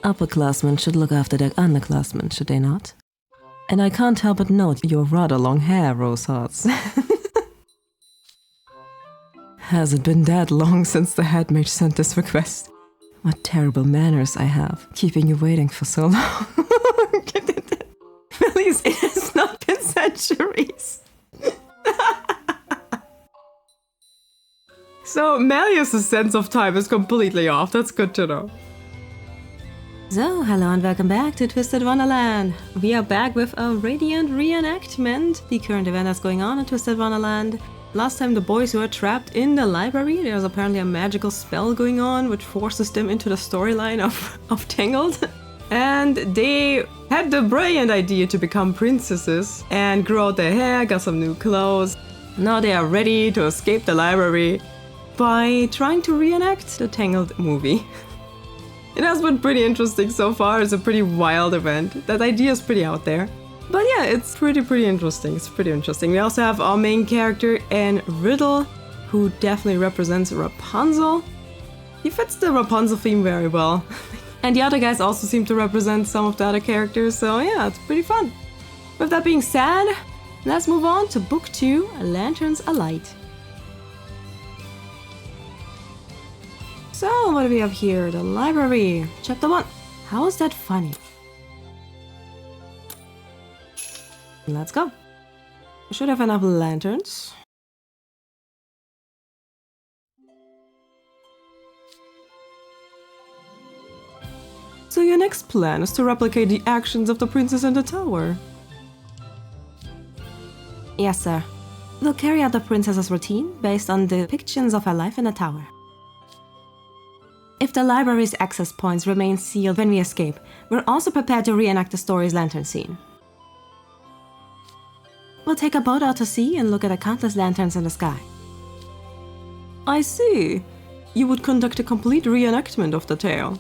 Upperclassmen should look after their underclassmen, should they not? And I can't help but note your rather long hair, Rose Hearts. Has it been that long since the head mage sent this request? What terrible manners I have, keeping you waiting for so long. Please, it has not been centuries. So, Malleus's sense of time is completely off. That's good to know. So, hello and welcome back to Twisted Wonderland. We are back with a Radiant Reenactment. The current event that's going on in Twisted Wonderland. Last time the boys were trapped in the library. There's apparently a magical spell going on which forces them into the storyline of Tangled. And they had the brilliant idea to become princesses and grow out their hair, got some new clothes. Now they are ready to escape the library by trying to reenact the Tangled movie. It has been pretty interesting so far. It's a pretty wild event. That idea is pretty out there. But yeah, it's pretty interesting. It's pretty interesting. We also have our main character in Riddle, who definitely represents Rapunzel. He fits the Rapunzel theme very well. And the other guys also seem to represent some of the other characters, so yeah, it's pretty fun. With that being said, let's move on to Book 2, Lanterns Alight. So, what do we have here? The library. Chapter 1. How is that funny? Let's go. We should have enough lanterns. So your next plan is to replicate the actions of the princess in the tower? Yes, sir. We'll carry out the princess's routine based on depictions of her life in the tower. If the library's access points remain sealed when we escape, we're also prepared to reenact the story's lantern scene. We'll take a boat out to sea and look at the countless lanterns in the sky. I see. You would conduct a complete reenactment of the tale.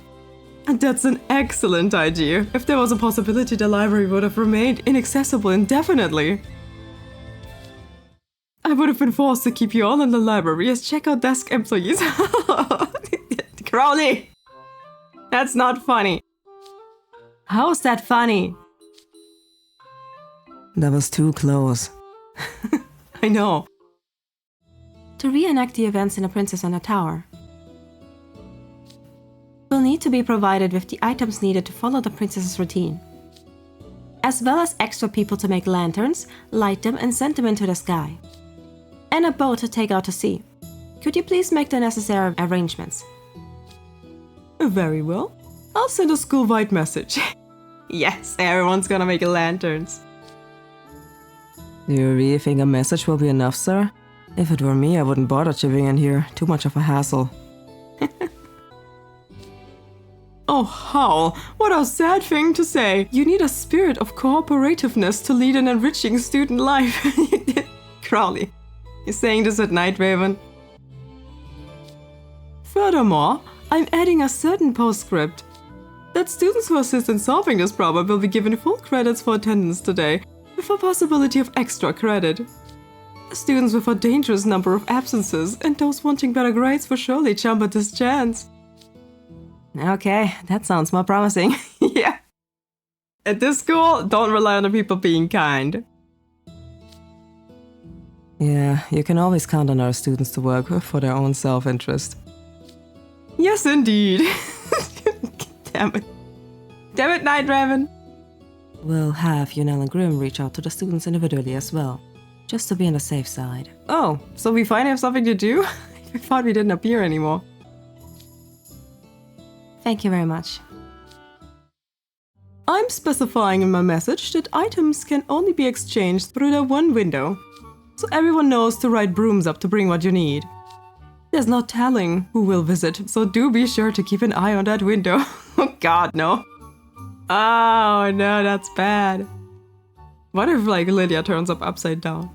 And that's an excellent idea. If there was a possibility, the library would have remained inaccessible indefinitely. I would have been forced to keep you all in the library as checkout desk employees. Crowley! That's not funny. How's that funny? That was too close. I know. To reenact the events in A Princess in a Tower, we'll need to be provided with the items needed to follow the princess's routine, as well as extra people to make lanterns, light them and send them into the sky, and a boat to take out to sea. Could you please make the necessary arrangements? Very well. I'll send a school-wide message. Yes, everyone's gonna make lanterns. Do you really think a message will be enough, sir? If it were me, I wouldn't bother chipping in here. Too much of a hassle. Oh, Howl, what a sad thing to say. You need a spirit of cooperativeness to lead an enriching student life. Crowley, you're saying this at night, Raven? Furthermore, I'm adding a certain postscript. That students who assist in solving this problem will be given full credits for attendance today, with a possibility of extra credit. Students with a dangerous number of absences and those wanting better grades will surely jump at this chance. Okay, that sounds more promising. Yeah. At this school, don't rely on the people being kind. Yeah, you can always count on our students to work for their own self-interest. Yes, indeed. Damn it. Damn it, Night Raven. We'll have Yunel and Grimm reach out to the students individually as well, just to be on the safe side. Oh, so we finally have something to do? I thought we didn't appear anymore. Thank you very much. I'm specifying in my message that items can only be exchanged through the one window, so everyone knows to write brooms up to bring what you need. There's no telling who will visit, so do be sure to keep an eye on that window. Oh god, no. Oh no, that's bad. What if, like, Lydia turns up upside down?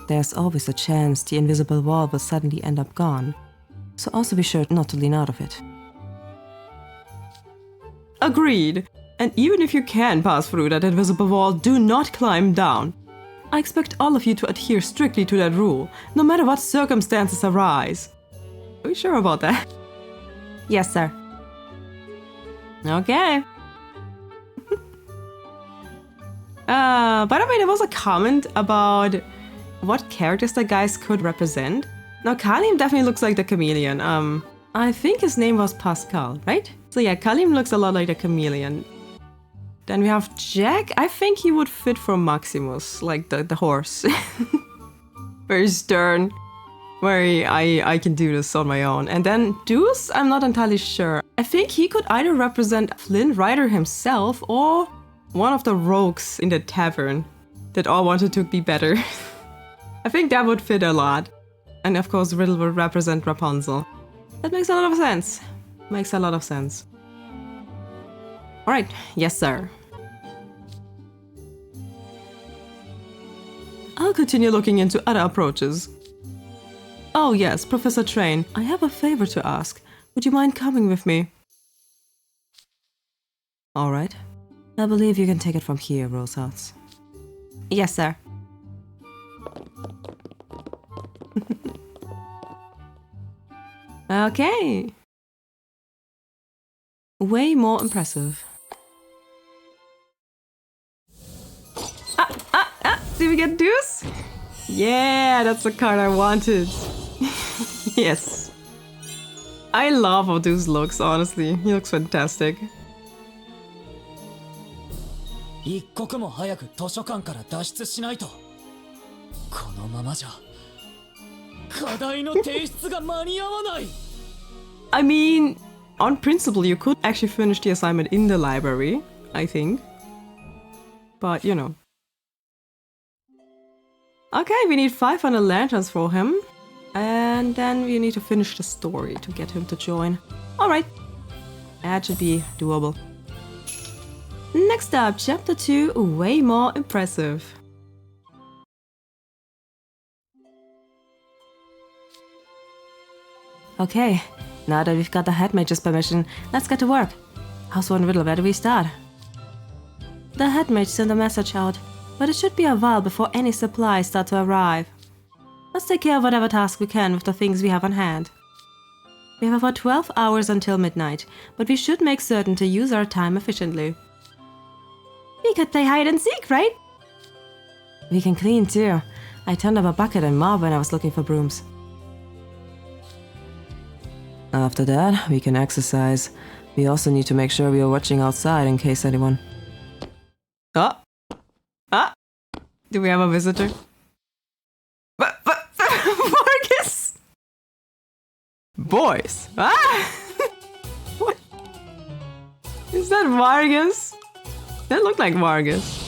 There's always a chance the invisible wall will suddenly end up gone, so also be sure not to lean out of it. Agreed. And even if you can pass through that invisible wall, do not climb down. I expect all of you to adhere strictly to that rule, no matter what circumstances arise. Are we sure about that? Yes, sir. Okay. By the way, there was a comment about what characters the guys could represent. Now, Kalim definitely looks like the chameleon. I think his name was Pascal, right? So yeah, Kalim looks a lot like the chameleon. Then we have Jack. I think he would fit for Maximus, like the horse. Very stern. Very, I can do this on my own. And then Deuce, I'm not entirely sure. I think he could either represent Flint Rider himself or one of the rogues in the tavern that all wanted to be better. I think that would fit a lot. And of course, Riddle would represent Rapunzel. That makes a lot of sense. Makes a lot of sense. Alright, yes sir. I'll continue looking into other approaches. Oh yes, Professor Train, I have a favor to ask. Would you mind coming with me? Alright. I believe you can take it from here, Rosehearts. Yes, sir. Okay. Way more impressive. Did we get Deuce? Yeah, that's the card I wanted. Yes. I love how Deuce looks, honestly. He looks fantastic. 一刻も早く図書館から脱出しないと。このままじゃ課題の提出が間に合わない。I mean, on principle, you could actually finish the assignment in the library, I think. But, you know. Okay, we need 500 lanterns for him. And then we need to finish the story to get him to join. Alright. That should be doable. Next up, Chapter 2, way more impressive. Okay, now that we've got the headmage's permission, let's get to work. House One Riddle, where do we start? The headmage sent a message out, but it should be a while before any supplies start to arrive. Let's take care of whatever task we can with the things we have on hand. We have about 12 hours until midnight, but we should make certain to use our time efficiently. We could play hide and seek, right? We can clean too. I turned up a bucket and mop when I was looking for brooms. After that, we can exercise. We also need to make sure we are watching outside in case anyone... Do we have a visitor? Vargas! Boys! What? Is that Vargas? That looked like Vargas.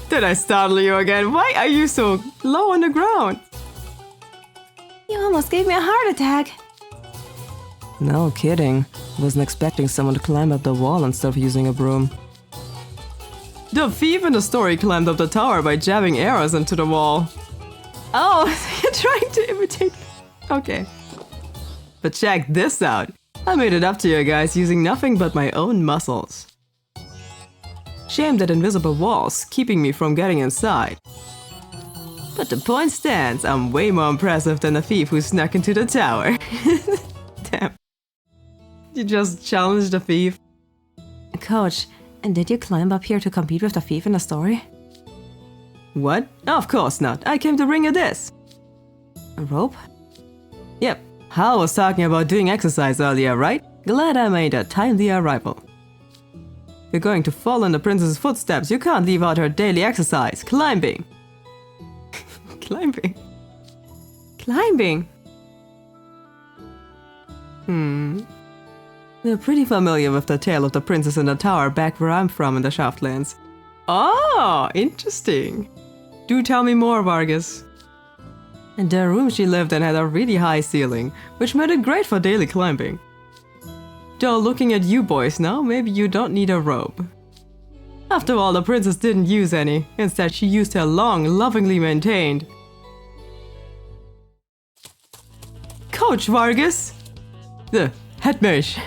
Did I startle you again? Why are you so low on the ground? You almost gave me a heart attack. No kidding. Wasn't expecting someone to climb up the wall instead of using a broom. The thief in the story climbed up the tower by jabbing arrows into the wall. Oh, you're trying to imitate... Okay. But check this out. I made it up to you guys using nothing but my own muscles. Shame that invisible walls keeping me from getting inside. But the point stands, I'm way more impressive than the thief who snuck into the tower. Damn. You just challenged the thief. Coach, and did you climb up here to compete with the thief in the story? What? Of course not. I came to bring you this. A rope? Yep. Hal was talking about doing exercise earlier, right? Glad I made a timely arrival. You're going to follow in the princess's footsteps. You can't leave out her daily exercise. Climbing. Climbing. We're pretty familiar with the tale of the princess in the tower back where I'm from in the Shaftlands. Oh, interesting. Do tell me more, Vargas. And the room she lived in had a really high ceiling, which made it great for daily climbing. Though looking at you boys now, maybe you don't need a rope. After all, the princess didn't use any. Instead, she used her long, lovingly maintained... Coach Vargas! The head mage.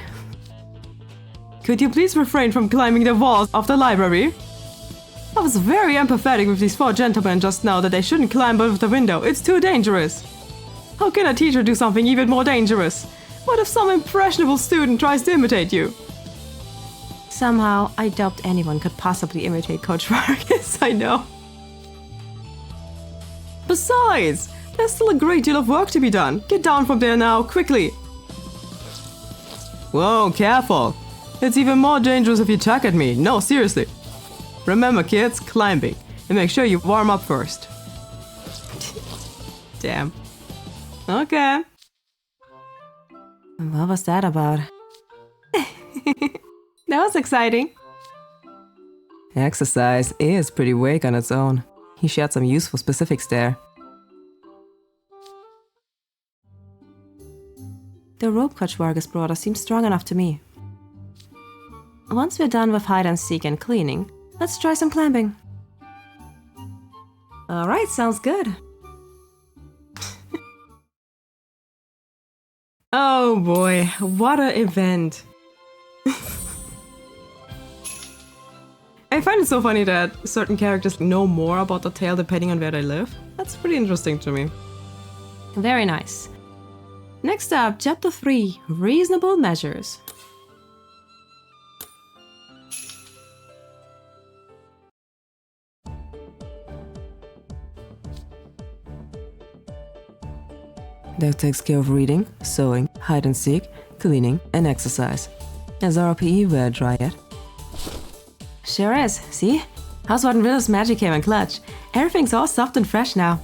Could you please refrain from climbing the walls of the library? I was very empathetic with these four gentlemen just now that they shouldn't climb out of the window. It's too dangerous. How can a teacher do something even more dangerous? What if some impressionable student tries to imitate you? Somehow, I doubt anyone could possibly imitate Coach Vargas, I know. Besides, there's still a great deal of work to be done. Get down from there now, quickly. Whoa, careful. It's even more dangerous if you tug at me. No, seriously. Remember, kids, climbing. And make sure you warm up first. Damn. Okay. What was that about? That was exciting. Exercise is pretty vague on its own. He shared some useful specifics there. The rope Coach Vargas brought us seems strong enough to me. Once we're done with hide and seek and cleaning, let's try some climbing. Alright, sounds good. Oh boy, what an event. I find it so funny that certain characters know more about the tale depending on where they live. That's pretty interesting to me. Very nice. Next up, Chapter 3, Reasonable Measures. That takes care of reading, sewing, hide and seek, cleaning, and exercise. Is our PE wear dry yet? Sure is, see? Housewarden and Riddle's magic came in clutch. Everything's all soft and fresh now.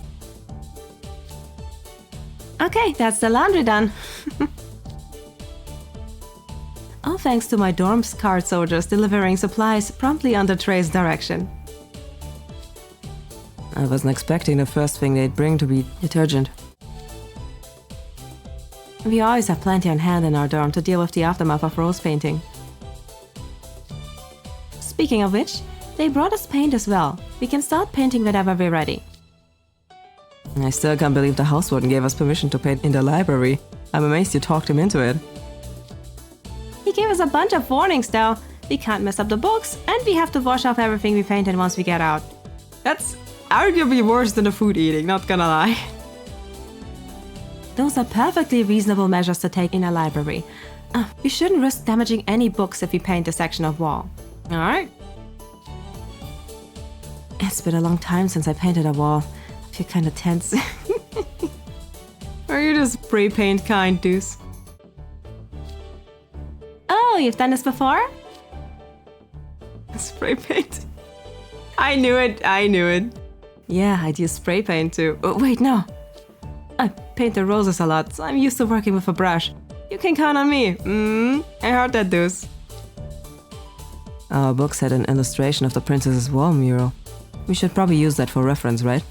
Okay, that's the laundry done. All thanks to my dorm's card soldiers delivering supplies promptly under Trey's direction. I wasn't expecting the first thing they'd bring to be detergent. We always have plenty on hand in our dorm to deal with the aftermath of rose painting. Speaking of which, they brought us paint as well. We can start painting whenever we're ready. I still can't believe the housewarden gave us permission to paint in the library. I'm amazed you talked him into it. He gave us a bunch of warnings though. We can't mess up the books, and we have to wash off everything we painted once we get out. That's arguably worse than the food eating, not gonna lie. Those are perfectly reasonable measures to take in a library. We shouldn't risk damaging any books if we paint a section of wall. Alright. It's been a long time since I painted a wall. I feel kinda tense. Are you the spray paint kind, Deuce? Oh, you've done this before? Spray paint? I knew it. Yeah, I'd use spray paint too. Oh, wait, no. I paint the roses a lot, so I'm used to working with a brush. You can count on me. I heard that, Deuce. Our books had an illustration of the princess's wall mural. We should probably use that for reference, right?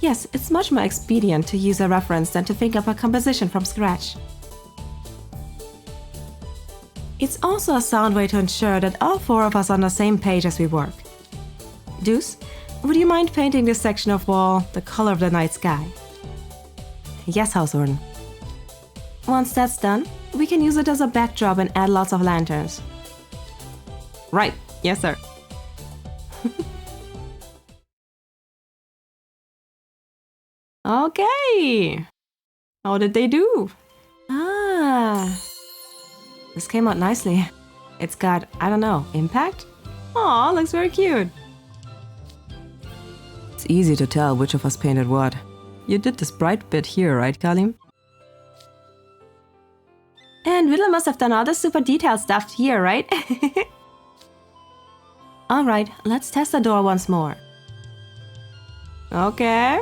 Yes, it's much more expedient to use a reference than to think up a composition from scratch. It's also a sound way to ensure that all four of us are on the same page as we work. Deuce, would you mind painting this section of wall the color of the night sky? Yes, Housewarden. Once that's done, we can use it as a backdrop and add lots of lanterns. Right, yes sir. Okay. How did they do? This came out nicely. It's got, I don't know, impact? Aw, looks very cute. It's easy to tell which of us painted what. You did this bright bit here, right, Kalim? And Riddle must have done all the super detailed stuff here, right? Alright, let's test the door once more. Okay.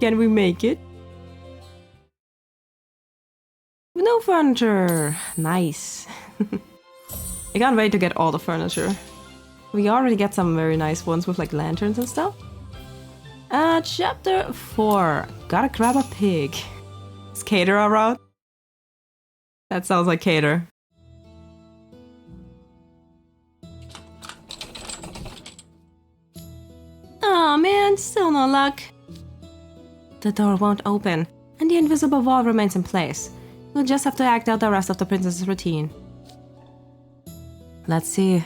Can we make it? No furniture. Nice. I can't wait to get all the furniture. We already get some very nice ones with like lanterns and stuff. Chapter 4. Gotta grab a pig. Is Cater around? That sounds like Cater. Aw man, still no luck. The door won't open, and the invisible wall remains in place. We'll just have to act out the rest of the princess's routine. Let's see.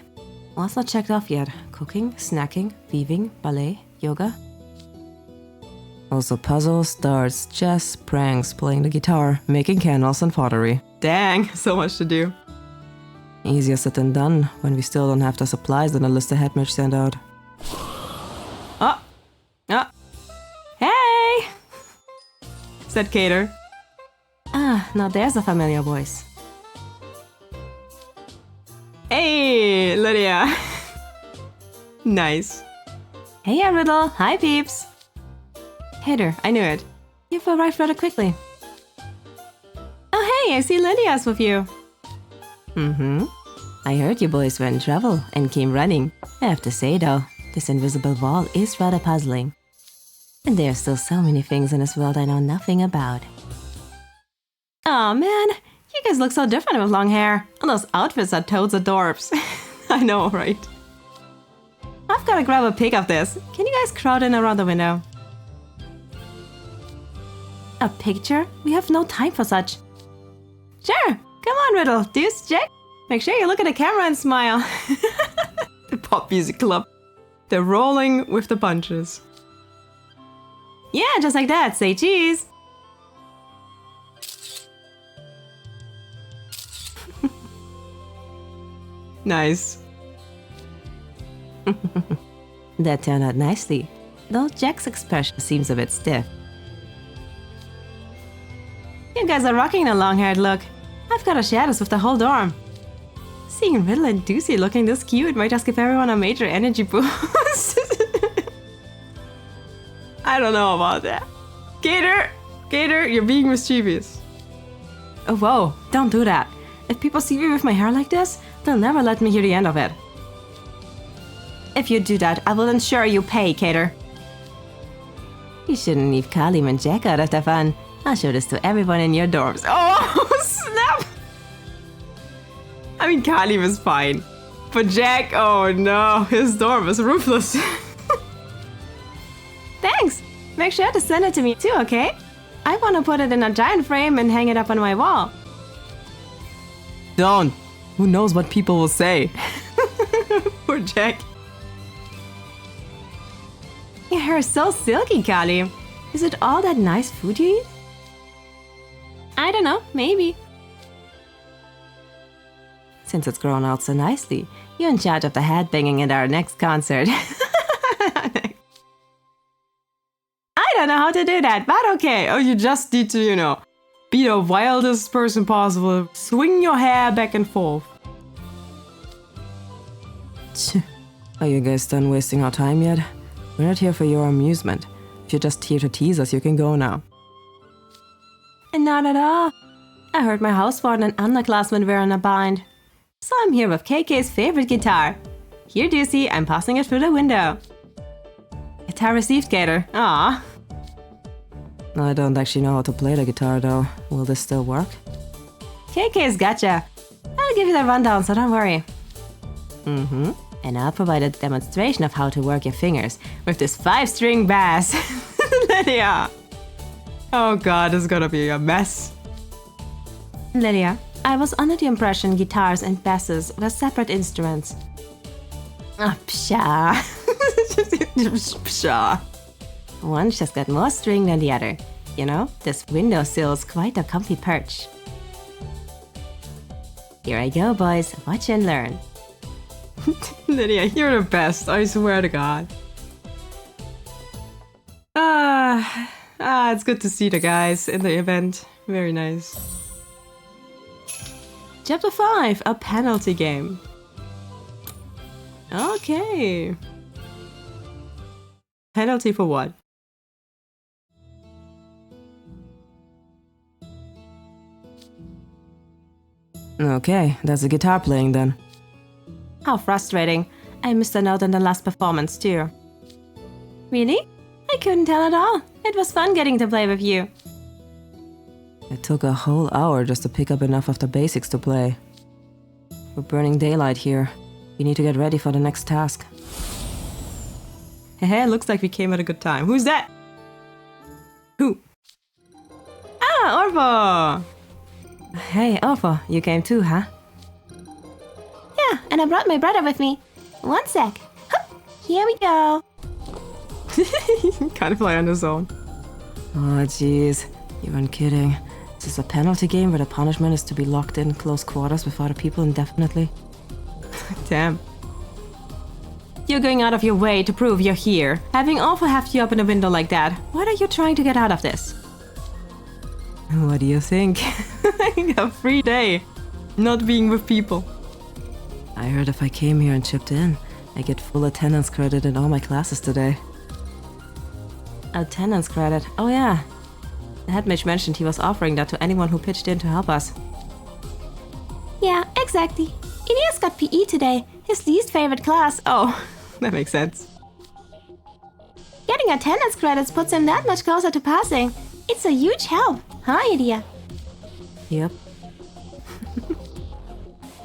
What's not checked off yet? Cooking, snacking, weaving, ballet, yoga. Also puzzles, darts, chess, pranks, playing the guitar, making candles and pottery. Dang, so much to do. Easier said than done when we still don't have the supplies that the list the head mage sent out. Oh! Oh! Hey! Said Cater. Ah, now there's a familiar voice. Hey, Lydia! Nice. Hey, Riddle! Hi, peeps! Hater, I knew it. You've arrived rather quickly. Oh hey, I see Lydia's with you. I heard you boys were in trouble and came running. I have to say though, this invisible wall is rather puzzling. And there are still so many things in this world I know nothing about. Aw man, you guys look so different with long hair. And those outfits are toads adorbs. I know, right? I've gotta grab a pic of this. Can you guys crowd in around the window? A picture? We have no time for such. Sure, come on Riddle, Deuce, Jack. Make sure you look at the camera and smile. The pop music club. They're rolling with the punches. Yeah, just like that, say cheese. Nice. That turned out nicely, though Jack's expression seems a bit stiff. You guys are rocking the long-haired look. I've got to share this with the whole dorm. Seeing Riddle and Deucey looking this cute might just give everyone a major energy boost. I don't know about that. Gator! Gator, you're being mischievous. Oh, whoa, don't do that. If people see me with my hair like this, they'll never let me hear the end of it. If you do that, I will ensure you pay, Gator. You shouldn't leave Kalim and Jack out of the fun. I'll show this to everyone in your dorms. Oh, snap! I mean, Kalim is fine. But Jack, oh no, his dorm is ruthless. Thanks! Make sure to send it to me too, okay? I want to put it in a giant frame and hang it up on my wall. Don't! Who knows what people will say? Poor Jack. Your hair is so silky, Kalim. Is it all that nice food you eat? I don't know, maybe. Since it's grown out so nicely, you're in charge of the headbanging at our next concert. I don't know how to do that, but okay. Oh, you just need to, you know, be the wildest person possible. Swing your hair back and forth. Are you guys done wasting our time yet? We're not here for your amusement. If you're just here to tease us, you can go now. And not at all. I heard my housewarden and underclassmen were in a bind. So I'm here with KK's favorite guitar. Here, Deucey, I'm passing it through the window. Guitar received, Gator. Aww. I don't actually know how to play the guitar though. Will this still work? KK's gotcha. I'll give you the rundown, so don't worry. And I'll provide a demonstration of how to work your fingers with this 5-string bass. Lydia! Oh god, this is gonna be a mess. Lydia, I was under the impression guitars and basses were separate instruments. Ah, pshaw. Pshaw. One's just got more string than the other. You know, this windowsill is quite a comfy perch. Here I go, boys. Watch and learn. Lydia, you're the best. I swear to God. It's good to see the guys in the event. Very nice. Chapter 5, a penalty game. Okay. Penalty for what? Okay, that's the guitar playing then. How frustrating. I missed a note in the last performance too. Really? I couldn't tell at all. It was fun getting to play with you. It took a whole hour just to pick up enough of the basics to play. We're burning daylight here. We need to get ready for the next task. Hey, looks like we came at a good time. Who's that? Who? Ah, Orvo! Hey, Orvo, you came too, huh? Yeah, and I brought my brother with me. One sec. Hup, here we go. Can't fly on his own. Oh, jeez. You weren't kidding. Is this a penalty game where the punishment is to be locked in close quarters with other people indefinitely? Damn. You're going out of your way to prove you're here. Having Awful heft you up in a window like that. What are you trying to get out of this? What do you think? A free day. Not being with people. I heard if I came here and chipped in, I get full attendance credit in all my classes today. Attendance credit? Oh yeah. The headmage mentioned he was offering that to anyone who pitched in to help us. Yeah, exactly. Ilias got PE today, his least favorite class. Oh, that makes sense. Getting attendance credits puts him that much closer to passing. It's a huge help, huh, Ilia? Yep.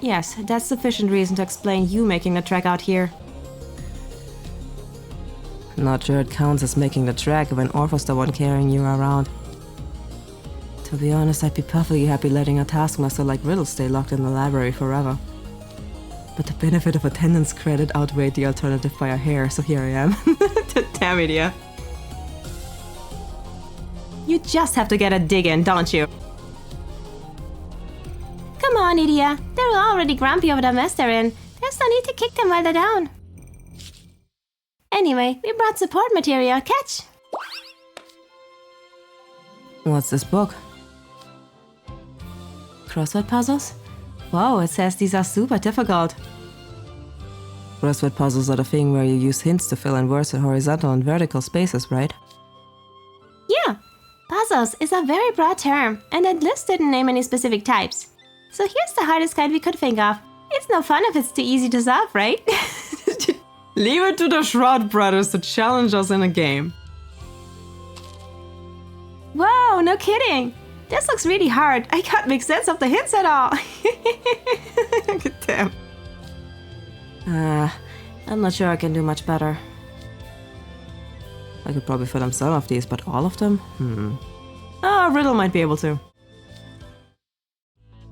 Yes, that's sufficient reason to explain you making the trek out here. Not sure it counts as making the trek when Orpho's the one carrying you around. To be honest, I'd be perfectly happy letting a taskmaster like Riddle stay locked in the library forever. But the benefit of attendance credit outweighed the alternative by a hair, so here I am. Damn it, yeah. You just have to get a dig in, don't you? Come on, Ilia. They're already grumpy over the mess they're in. There's no need to kick them while they're down. Anyway, we brought support material. Catch! What's this book? Crossword puzzles? Wow, it says these are super difficult. Crossword puzzles are the thing where you use hints to fill in words in horizontal and vertical spaces, right? Yeah. Puzzles is a very broad term, and that list didn't name any specific types. So here's the hardest kind we could think of. It's no fun if it's too easy to solve, right? Leave it to the Shroud Brothers to challenge us in a game. Whoa, no kidding! This looks really hard. I can't make sense of the hints at all. Damn. I'm not sure I can do much better. I could probably fill in some of these, but all of them? Oh, Riddle might be able to.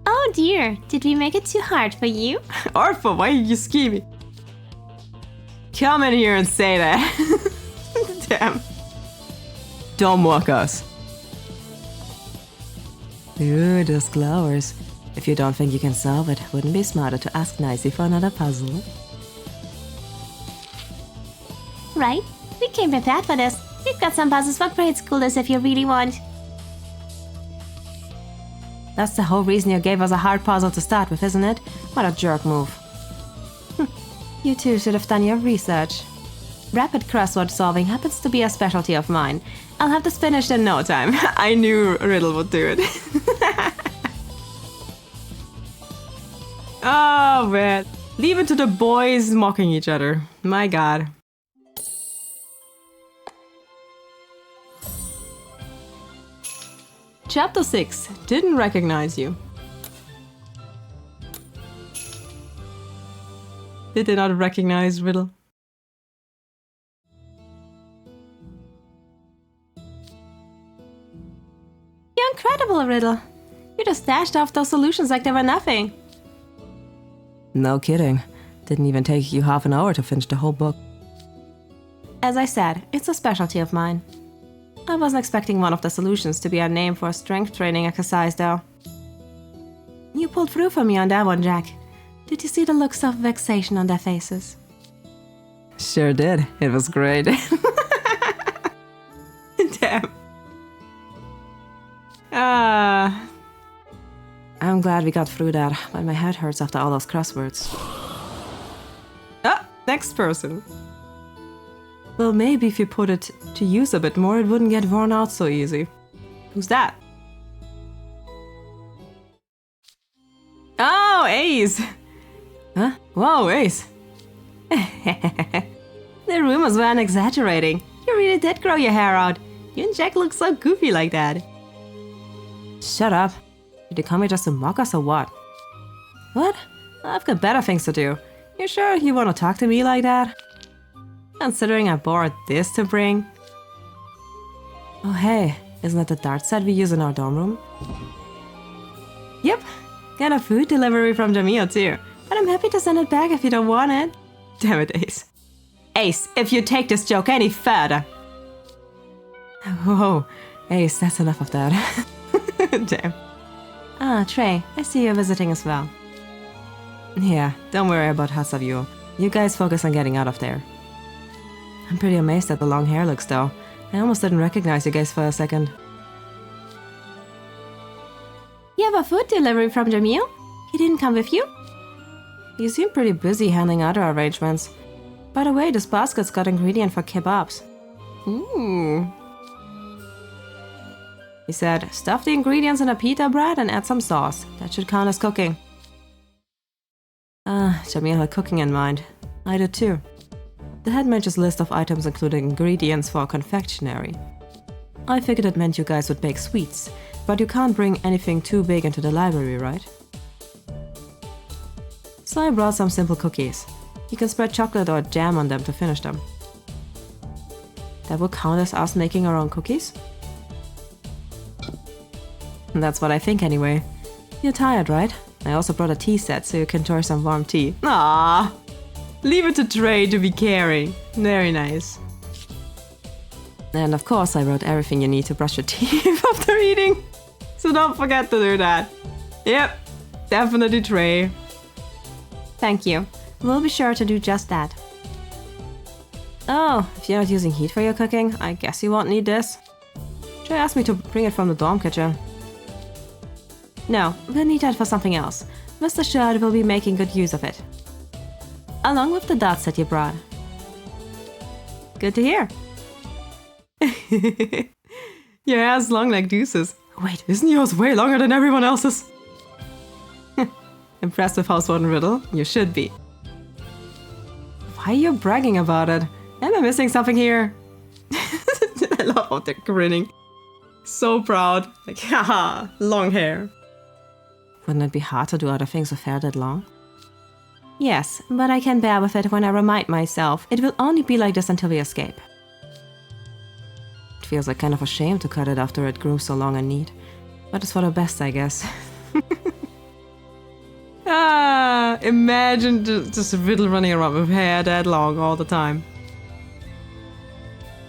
Oh dear, did we make it too hard for you? Orpha, why are you scheming? Come in here and say that. Damn. Don't mock us. Ooh, those glowers. If you don't think you can solve it, wouldn't be smarter to ask nicely for another puzzle? Right, we came prepared for this. We've got some puzzles for grade schoolers if you really want. That's the whole reason you gave us a hard puzzle to start with, isn't it? What a jerk move. You two should have done your research. Rapid crossword solving happens to be a specialty of mine. I'll have this finished in no time. I knew Riddle would do it. Oh man. Leave it to the boys mocking each other. My god. Chapter 6. Didn't recognize you. Did they not recognize Riddle? You're incredible, Riddle. You just dashed off those solutions like they were nothing. No kidding. Didn't even take you half an hour to finish the whole book. As I said, it's a specialty of mine. I wasn't expecting one of the solutions to be a name for a strength training exercise, though. You pulled through for me on that one, Jack. Did you see the looks of vexation on their faces? Sure did. It was great. Damn. I'm glad we got through that, but my head hurts after all those crosswords. Ah, next person. Well, maybe if you put it to use a bit more, it wouldn't get worn out so easy. Who's that? Oh, Ace! Huh? Whoa, Ace! The rumors weren't exaggerating. You really did grow your hair out. You and Jack look so goofy like that. Shut up. Did you come here just to mock us or what? What? I've got better things to do. You sure you want to talk to me like that? Considering I borrowed this to bring. Oh hey, isn't that the dart set we use in our dorm room? Yep, got a food delivery from Jamil too. But I'm happy to send it back if you don't want it. Damn it, Ace. Ace, if you take this joke any further. Whoa, Ace, that's enough of that. Damn. Ah, Trey, I see you're visiting as well. Yeah, don't worry about Hasavu. You guys focus on getting out of there. I'm pretty amazed at the long hair looks though. I almost didn't recognize you guys for a second. You have a food delivery from Jamil? He didn't come with you? You seem pretty busy handling other arrangements. By the way, this basket's got ingredient for kebabs. Ooh. He said, stuff the ingredients in a pita bread and add some sauce. That should count as cooking. Jamil had cooking in mind. I did too. The head mentions list of items including ingredients for confectionery. I figured it meant you guys would bake sweets, but you can't bring anything too big into the library, right? So I brought some simple cookies. You can spread chocolate or jam on them to finish them. That will count as us making our own cookies? That's what I think anyway. You're tired, right? I also brought a tea set so you can enjoy some warm tea. Ah, leave it to Trey to be caring. Very nice. And of course I wrote everything you need to brush your teeth after eating. So don't forget to do that. Yep, definitely Trey. Thank you. We'll be sure to do just that. Oh, if you're not using heat for your cooking, I guess you won't need this. Trey asked me to bring it from the dorm kitchen. No, we'll need that for something else. Rest assured we'll be making good use of it. Along with the dots that you brought. Good to hear. Your hair's long like Deuce's. Wait, isn't yours way longer than everyone else's? Impressed with House Warden Riddle? You should be. Why are you bragging about it? Am I missing something here? I love how they're grinning. So proud. Like, haha, long hair. Wouldn't it be hard to do other things with hair that long? Yes, but I can bear with it when I remind myself it will only be like this until we escape. It feels like kind of a shame to cut it after it grew so long and neat. But it's for the best, I guess. Imagine just Riddle running around with hair that long all the time.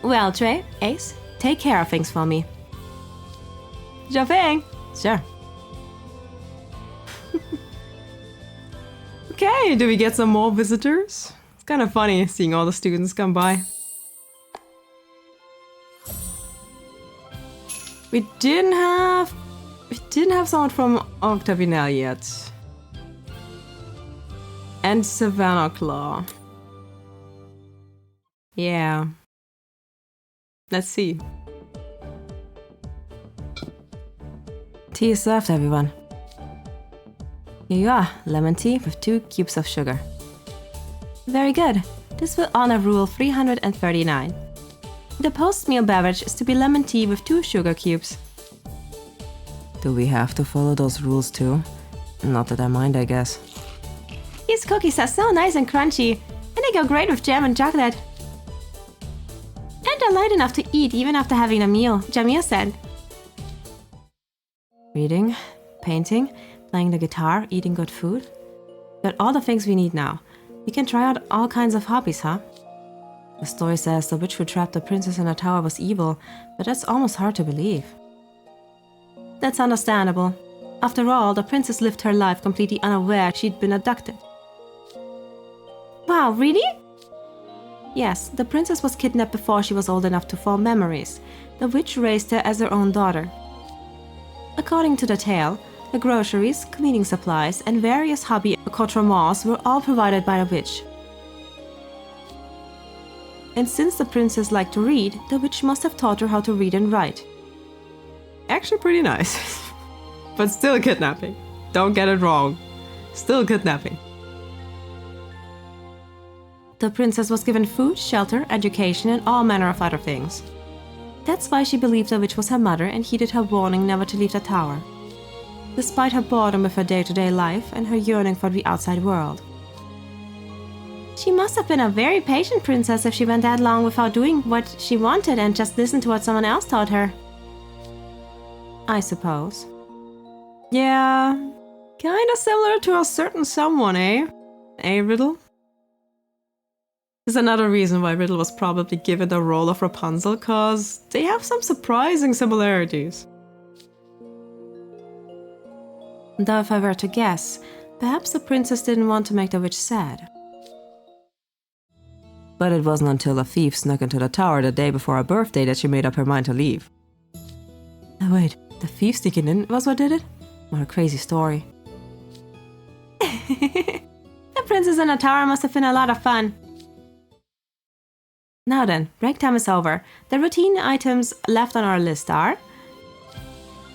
Well, Trey, Ace, take care of things for me. Sure thing. Sure. Okay, do we get some more visitors? It's kind of funny seeing all the students come by. We didn't have someone from Octavinelle yet. And Savannah Claw. Yeah. Let's see. Tea is served, everyone. Here you are, lemon tea with 2 cubes of sugar. Very good. This will honor rule 339. The post-meal beverage is to be lemon tea with 2 sugar cubes. Do we have to follow those rules too? Not that I mind, I guess. These cookies are so nice and crunchy, and they go great with jam and chocolate. And they're light enough to eat even after having a meal, Jamil said. Reading, painting, playing the guitar, eating good food. Got all the things we need now. We can try out all kinds of hobbies, huh? The story says the witch who trapped the princess in a tower was evil, but that's almost hard to believe. That's understandable. After all, the princess lived her life completely unaware she'd been abducted. Wow, really? Yes, the princess was kidnapped before she was old enough to form memories. The witch raised her as her own daughter. According to the tale, the groceries, cleaning supplies, and various hobby accoutrements were all provided by the witch. And since the princess liked to read, the witch must have taught her how to read and write. Actually pretty nice. But still kidnapping. Don't get it wrong. Still kidnapping. The princess was given food, shelter, education, and all manner of other things. That's why she believed the witch was her mother and heeded her warning never to leave the tower, despite her boredom with her day-to-day life and her yearning for the outside world. She must have been a very patient princess if she went that long without doing what she wanted and just listened to what someone else taught her. I suppose. Yeah, kinda similar to a certain someone, eh? Eh, Riddle? There's another reason why Riddle was probably given the role of Rapunzel, cause they have some surprising similarities. Though if I were to guess, perhaps the princess didn't want to make the witch sad. But it wasn't until a thief snuck into the tower the day before her birthday that she made up her mind to leave. Oh wait, the thief sneaking in was what did it? What a crazy story. The princess in the tower must have been a lot of fun. Now then, break time is over. The routine items left on our list are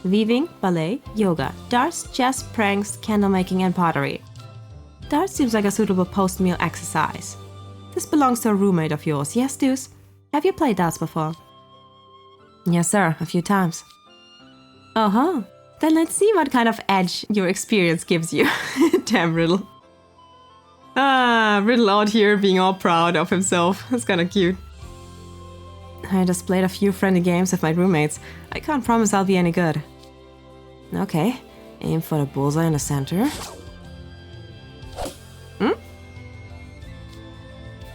weaving, ballet, yoga, darts, chess, pranks, candle making, and pottery. Darts seems like a suitable post-meal exercise. This belongs to a roommate of yours, yes, Deuce? Have you played darts before? Yes, sir, a few times. Uh-huh. Then let's see what kind of edge your experience gives you. Damn Riddle. Ah, Riddle out here being all proud of himself. That's kinda cute. I just played a few friendly games with my roommates. I can't promise I'll be any good. Okay, aim for the bullseye in the center.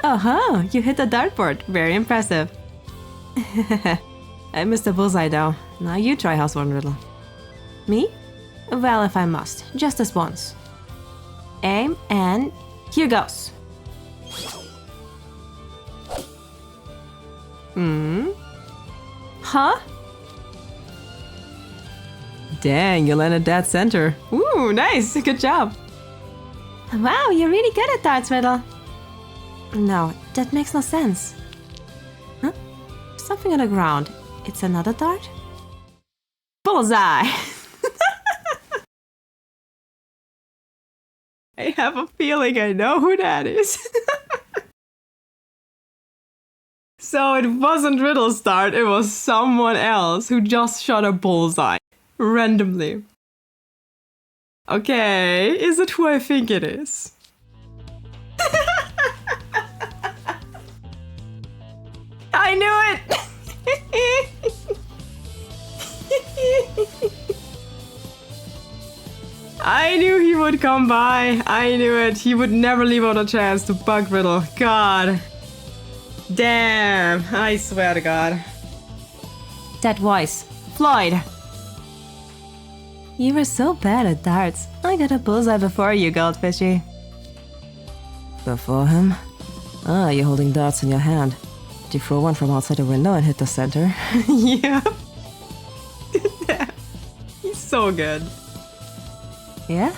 Uh-huh, you hit the dartboard. Very impressive. I missed the bullseye though. Now you try house one, Riddle. Me? Well, if I must. Just this once. Aim and here goes. Huh? Dang, you landed that center. Ooh, nice. Good job. Wow, you're really good at darts, Riddle. No, that makes no sense. Huh? Something on the ground. It's another dart? Bullseye! I have a feeling I know who that is. So it wasn't Riddle's dart, it was someone else who just shot a bullseye. Randomly. Okay, is it who I think it is? I knew it! I knew he would come by. I knew it. He would never leave out a chance to bug Riddle. God. Damn. I swear to God. That voice. Floyd. You were so bad at darts. I got a bullseye before you, Goldfishy. Before him? Ah, you're holding darts in your hand. Did you throw one from outside the window and hit the center? Yeah. He's so good. Yeah?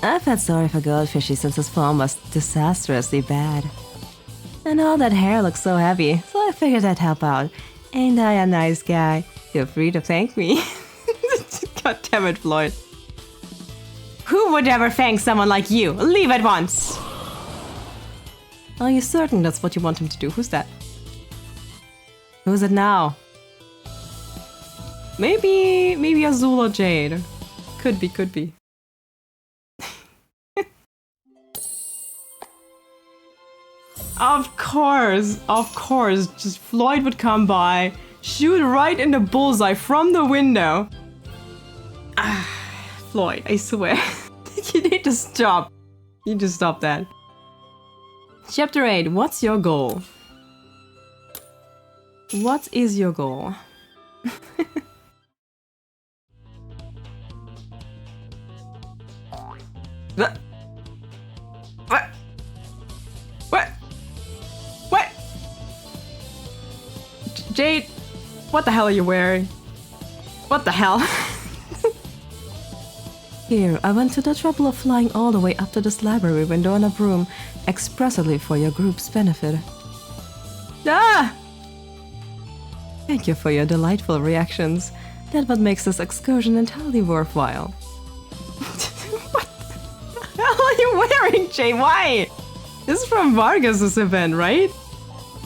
I felt sorry for Goldfishy since his form was disastrously bad. And all that hair looks so heavy, so I figured I'd help out. Ain't I a nice guy? Feel free to thank me. God damn it, Floyd. Who would ever thank someone like you? Leave at once! Are you certain that's what you want him to do? Who's that? Who's it now? Maybe Azul or Jade. Could be. Of course, just Floyd would come by, shoot right in the bullseye from the window. Floyd, I swear. You need to stop. You need to stop that. Chapter 8, what's your goal? What is your goal? What? Jade, what the hell are you wearing? What the hell? Here, I went to the trouble of flying all the way up to this library window on a broom, expressly for your group's benefit. Ah! Thank you for your delightful reactions. That's what makes this excursion entirely worthwhile. What the hell are you wearing, Jay? Why? This is from Vargas's event, right?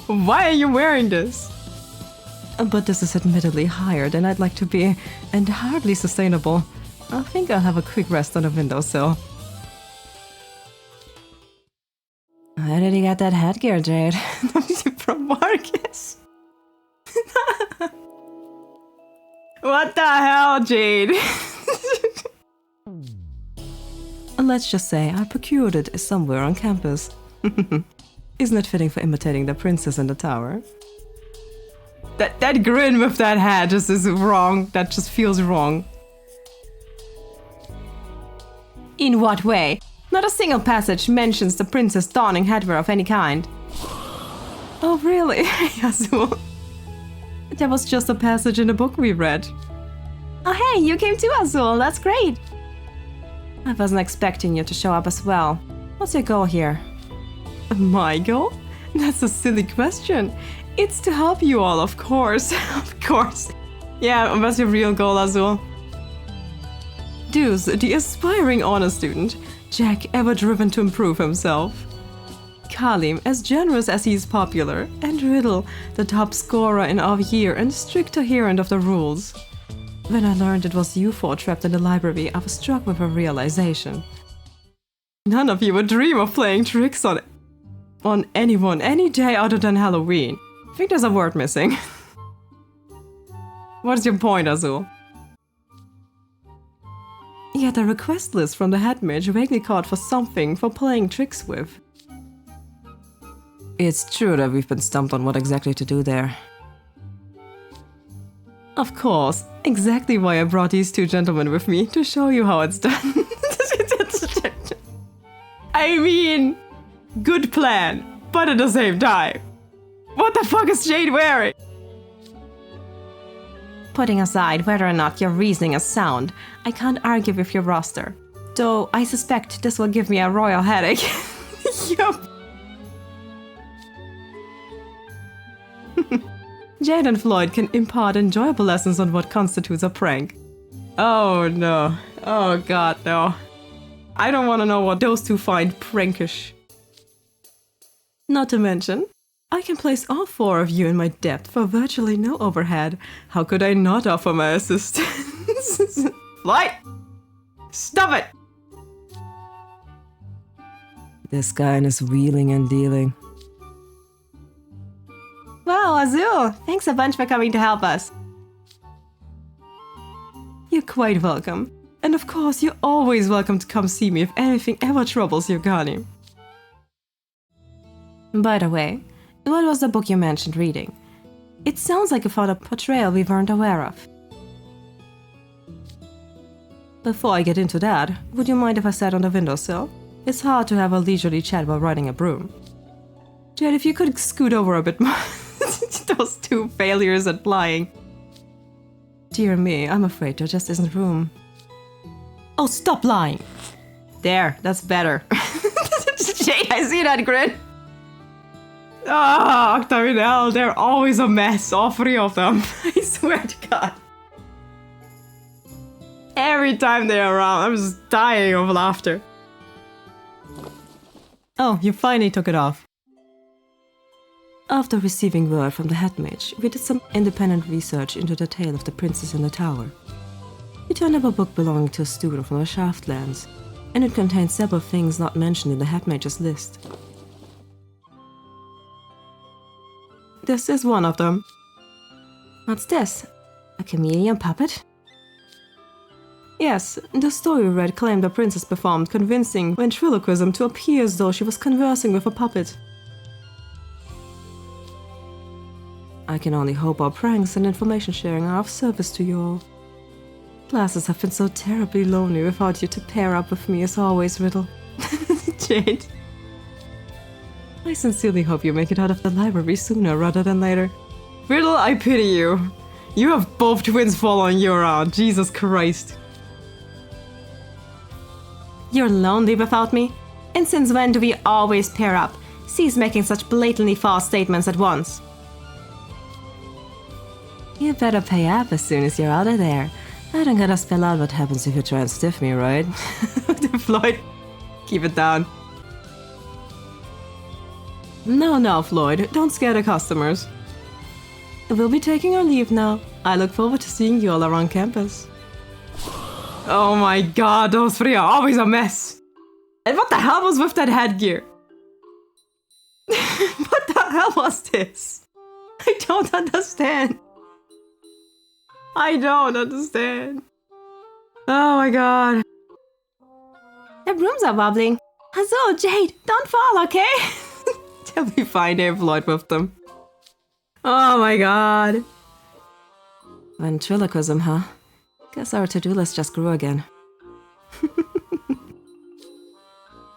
Why are you wearing this? But this is admittedly higher than I'd like to be, and hardly sustainable. I think I'll have a quick rest on the windowsill. Where did you get that headgear, Jade? From Vargas? What the hell, Jade? Let's just say I procured it somewhere on campus. Isn't it fitting for imitating the princess in the tower? That grin with that hat just is wrong. That just feels wrong. In what way? Not a single passage mentions the princess donning headwear of any kind. Oh really? Azul. That was just a passage in the book we read. Oh hey, you came too, Azul. That's great. I wasn't expecting you to show up as well. What's your goal here? My goal? That's a silly question. It's to help you all, of course. Of course. Yeah, what's your real goal, Azul? Deuce, the aspiring honor student. Jack, ever driven to improve himself. Kalim, as generous as he is popular. And Riddle, the top scorer in our year and strict adherent of the rules. When I learned it was you four trapped in the library, I was struck with a realization. None of you would dream of playing tricks on anyone any day other than Halloween. I think there's a word missing. What's your point, Azul? Yet a request list from the head mage vaguely called for something for playing tricks with. It's true that we've been stumped on what exactly to do there. Of course, exactly why I brought these two gentlemen with me, to show you how it's done. I mean, good plan, but at the same time. What the fuck is Jade wearing? Putting aside whether or not your reasoning is sound, I can't argue with your roster. Though I suspect this will give me a royal headache. Yup. Jade and Floyd can impart enjoyable lessons on what constitutes a prank. Oh no. Oh god, no. I don't want to know what those two find prankish. Not to mention, I can place all four of you in my debt for virtually no overhead. How could I not offer my assistance? Floyd! Stop it! This guy and his wheeling and dealing. Wow, Azul! Thanks a bunch for coming to help us. You're quite welcome. And of course, you're always welcome to come see me if anything ever troubles you, Kalim. By the way, what was the book you mentioned reading? It sounds like you found a portrayal we weren't aware of. Before I get into that, would you mind if I sat on the windowsill? It's hard to have a leisurely chat while riding a broom. Jade, if you could scoot over a bit more. Those two failures at flying. Dear me, I'm afraid there just isn't room. Oh, stop lying! There, that's better. Jade, I see that grin. Ah, Octave and Elle, they're always a mess, all three of them. I swear to God. Every time they're around, I'm just dying of laughter. Oh, you finally took it off. After receiving word from the head mage, we did some independent research into the tale of the princess in the tower. We turned up a book belonging to a student from the Shaftlands, and it contained several things not mentioned in the head mage's list. This is one of them. What's this? A chameleon puppet? Yes, the story we read claimed the princess performed convincing ventriloquism to appear as though she was conversing with a puppet. I can only hope our pranks and information sharing are of service to you all. Classes have been so terribly lonely without you to pair up with me as always, Riddle. Jade. I sincerely hope you make it out of the library sooner rather than later. Riddle, I pity you. You have both twins following you around, Jesus Christ. You're lonely without me? And since when do we always pair up? Cease making such blatantly false statements at once. You better pay up as soon as you're out of there. I don't gotta spell out what happens if you try and stiff me, right? Floyd, keep it down. No, Floyd, don't scare the customers. We'll be taking our leave now. I look forward to seeing you all around campus. Oh my god, those three are always a mess. And what the hell was with that headgear? What the hell was this? I don't understand. I don't understand. Oh my god. The rooms are wobbling. Azul, Jade, don't fall, okay? They'll be fine, they have Lloyd with them. Oh my god. Ventriloquism, huh? Guess our to-do list just grew again.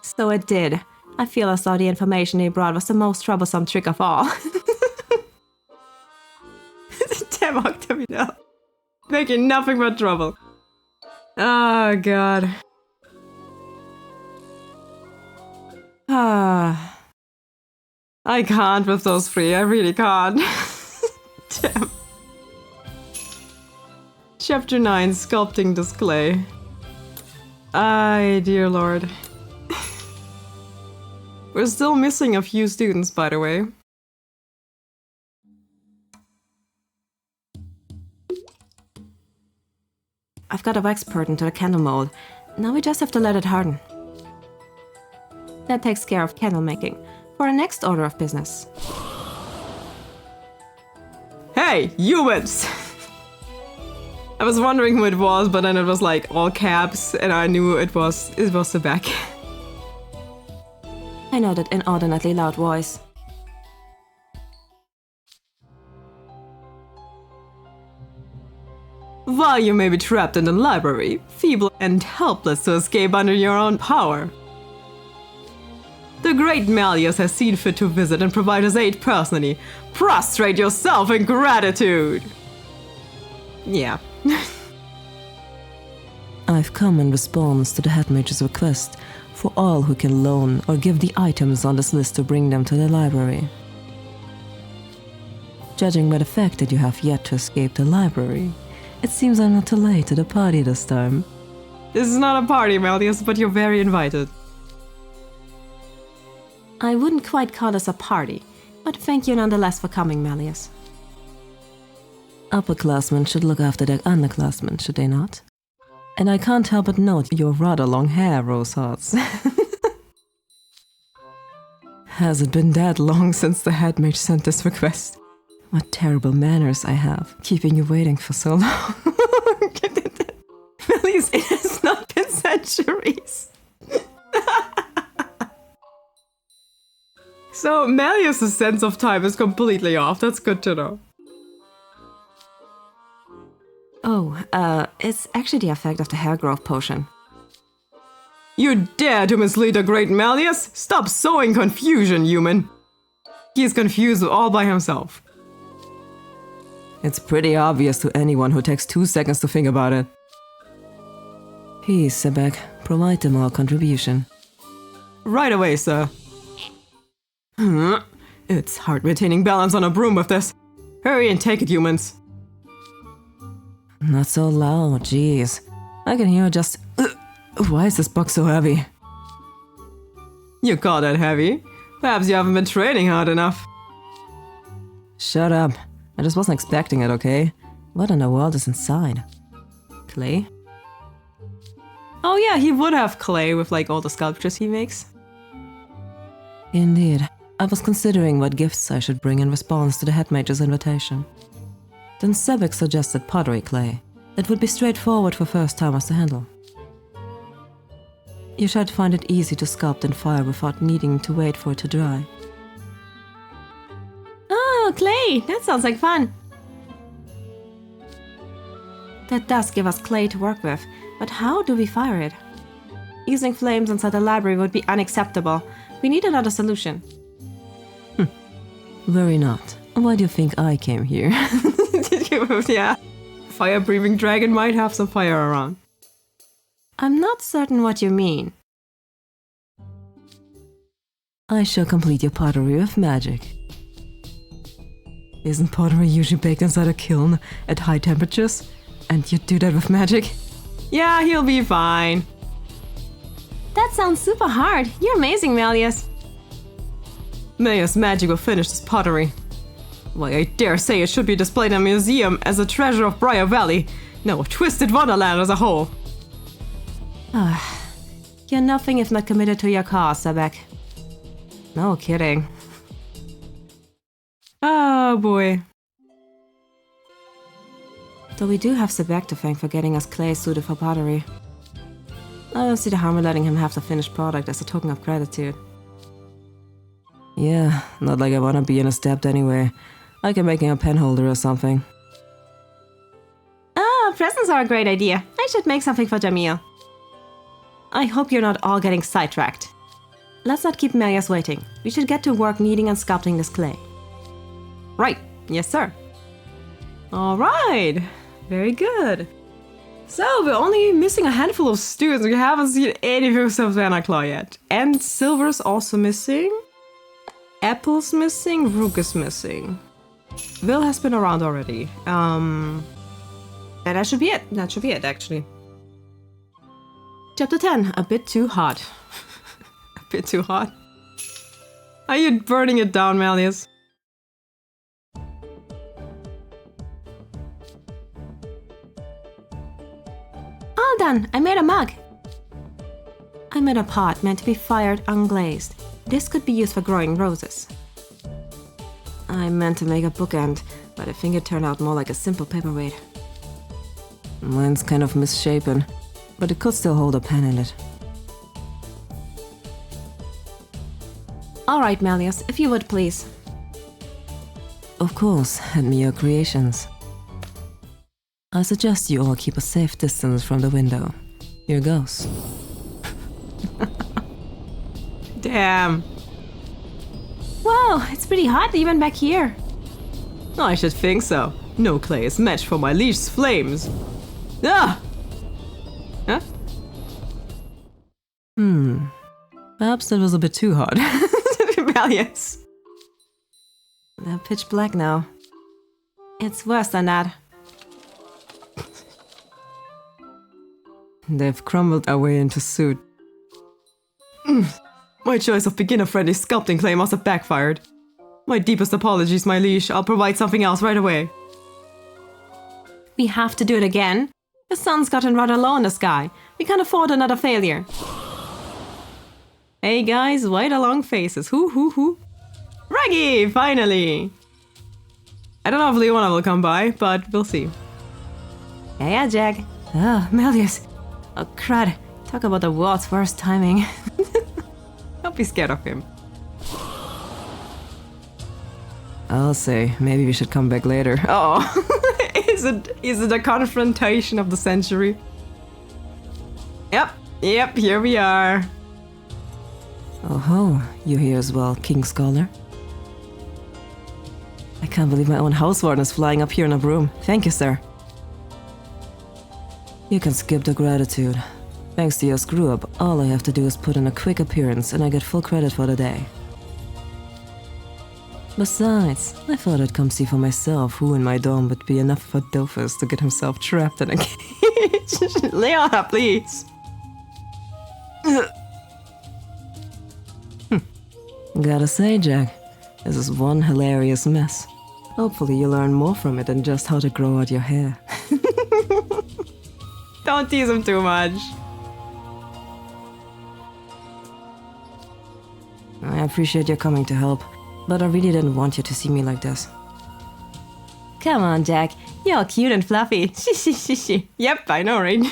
So it did. I feel as though the information he brought was the most troublesome trick of all. Damn Octavian. Making nothing but trouble. Oh god. Ah. I can't with those three, I really can't. Damn. Chapter 9, Sculpting this clay. Ay, dear lord. We're still missing a few students, by the way. I've got a wax poured into the candle mold. Now we just have to let it harden. That takes care of candle making. For our next order of business. Hey, humans! I was wondering who it was, but then it was like all caps, and I knew it was the back. I know that inordinately loud voice. While you may be trapped in the library, feeble and helpless to escape under your own power, the great Malleus has seen fit to visit and provide his aid personally. Prostrate yourself in gratitude! Yeah. I've come in response to the head mage's request for all who can loan or give the items on this list to bring them to the library. Judging by the fact that you have yet to escape the library, it seems I'm not too late to the party this time. This is not a party, Malleus, but you're very invited. I wouldn't quite call this a party, but thank you nonetheless for coming, Malleus. Upperclassmen should look after their underclassmen, should they not? And I can't help but note your rather long hair, Rose Hearts. Has it been that long since the head mage sent this request? What terrible manners I have, keeping you waiting for so long. Malleus, it has not been centuries. So, Malleus' sense of time is completely off. That's good to know. Oh, it's actually the effect of the hair growth potion. You dare to mislead the great Malleus? Stop sowing confusion, human. He is confused all by himself. It's pretty obvious to anyone who takes 2 seconds to think about it. Please, Sebek, provide them our contribution. Right away, sir. It's hard retaining balance on a broom with this. Hurry and take it, humans. Not so loud, jeez. I can hear just... Why is this box so heavy? You call that heavy? Perhaps you haven't been training hard enough. Shut up. I just wasn't expecting it, okay? What in the world is inside? Clay? Oh yeah, he would have clay with like all the sculptures he makes. Indeed. I was considering what gifts I should bring in response to the head mage's invitation. Then Sebek suggested pottery clay. That would be straightforward for first-timers to handle. You should find it easy to sculpt in fire without needing to wait for it to dry. Oh, clay! That sounds like fun! That does give us clay to work with, but how do we fire it? Using flames inside the library would be unacceptable. We need another solution. Worry not. Why do you think I came here? Yeah. Fire-breathing dragon might have some fire around. I'm not certain what you mean. I shall complete your pottery with magic. Isn't pottery usually baked inside a kiln at high temperatures? And you do that with magic? Yeah, he'll be fine. That sounds super hard. You're amazing, Malleus. Malleus' magic will finish this pottery. Why, I dare say it should be displayed in a museum as a treasure of Briar Valley. No, Twisted Wonderland as a whole. You're nothing if not committed to your cause, Sebek. No kidding. Oh boy. Though we do have Sebek to thank for getting us clay suited for pottery. I don't see the harm in letting him have the finished product as a token of gratitude. Yeah, not like I wanna be in a stepped anyway. I can make him a pen holder or something. Ah, presents are a great idea. I should make something for Jamil. I hope you're not all getting sidetracked. Let's not keep Melias waiting. We should get to work kneading and sculpting this clay. Right. Yes, sir. All right. Very good. So, we're only missing a handful of students. We haven't seen any of Savannah Claw yet. And Silver's also missing. Apple's missing. Rook is missing. Will has been around already. And that should be it. That should be it, actually. Chapter 10. A bit too hot. A bit too hot. Are you burning it down, Malleus? All done. I made a mug. I made a pot meant to be fired unglazed. This could be used for growing roses. I meant to make a bookend, but I think it turned out more like a simple paperweight. Mine's kind of misshapen, but it could still hold a pen in it. All right, Malleus, if you would please. Of course, hand me your creations. I suggest you all keep a safe distance from the window. Here goes. Damn. Wow, it's pretty hot even back here. I should think so. No clay is matched for my leash's flames. Ah! Huh? Perhaps that was a bit too hard. Rebellious. They're pitch black now. It's worse than that. They've crumbled our way into suit. My choice of beginner-friendly sculpting clay must have backfired. My deepest apologies, my liege. I'll provide something else right away. We have to do it again. The sun's gotten rather low in the sky. We can't afford another failure. Hey guys, why the long faces? Who? Reggie, finally! I don't know if Leona will come by, but we'll see. Yeah, Jack. Ah, Malleus. Oh, crud. Talk about the world's worst timing. Don't be scared of him. I'll say, maybe we should come back later. Oh, is it a confrontation of the century? Yep, here we are. Oh ho, you here as well, King Scholar? I can't believe my own housewarden is flying up here in a broom. Thank you, sir. You can skip the gratitude. Thanks to your screw-up, all I have to do is put in a quick appearance and I get full credit for the day. Besides, I thought I'd come see for myself who in my dome would be enough of a doofus to get himself trapped in a cage. Leona, please. Gotta say, Jack, this is one hilarious mess. Hopefully you learn more from it than just how to grow out your hair. Don't tease him too much. I appreciate your coming to help, but I really didn't want you to see me like this. Come on, Jack. You're cute and fluffy. Yep, I know, right?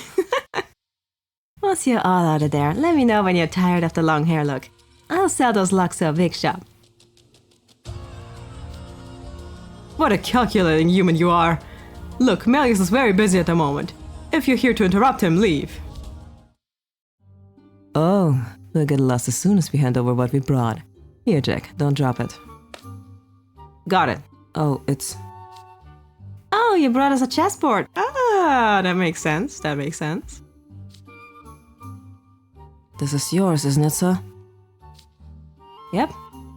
Once you're all out of there, let me know when you're tired of the long hair look. I'll sell those locks to a big shop. What a calculating human you are. Look, Malleus is very busy at the moment. If you're here to interrupt him, leave. Oh, we'll get lost as soon as we hand over what we brought. Here, Jack, don't drop it. Got it. Oh, it's... Oh, you brought us a chessboard. Ah, that makes sense. That makes sense. This is yours, isn't it, sir? Yep.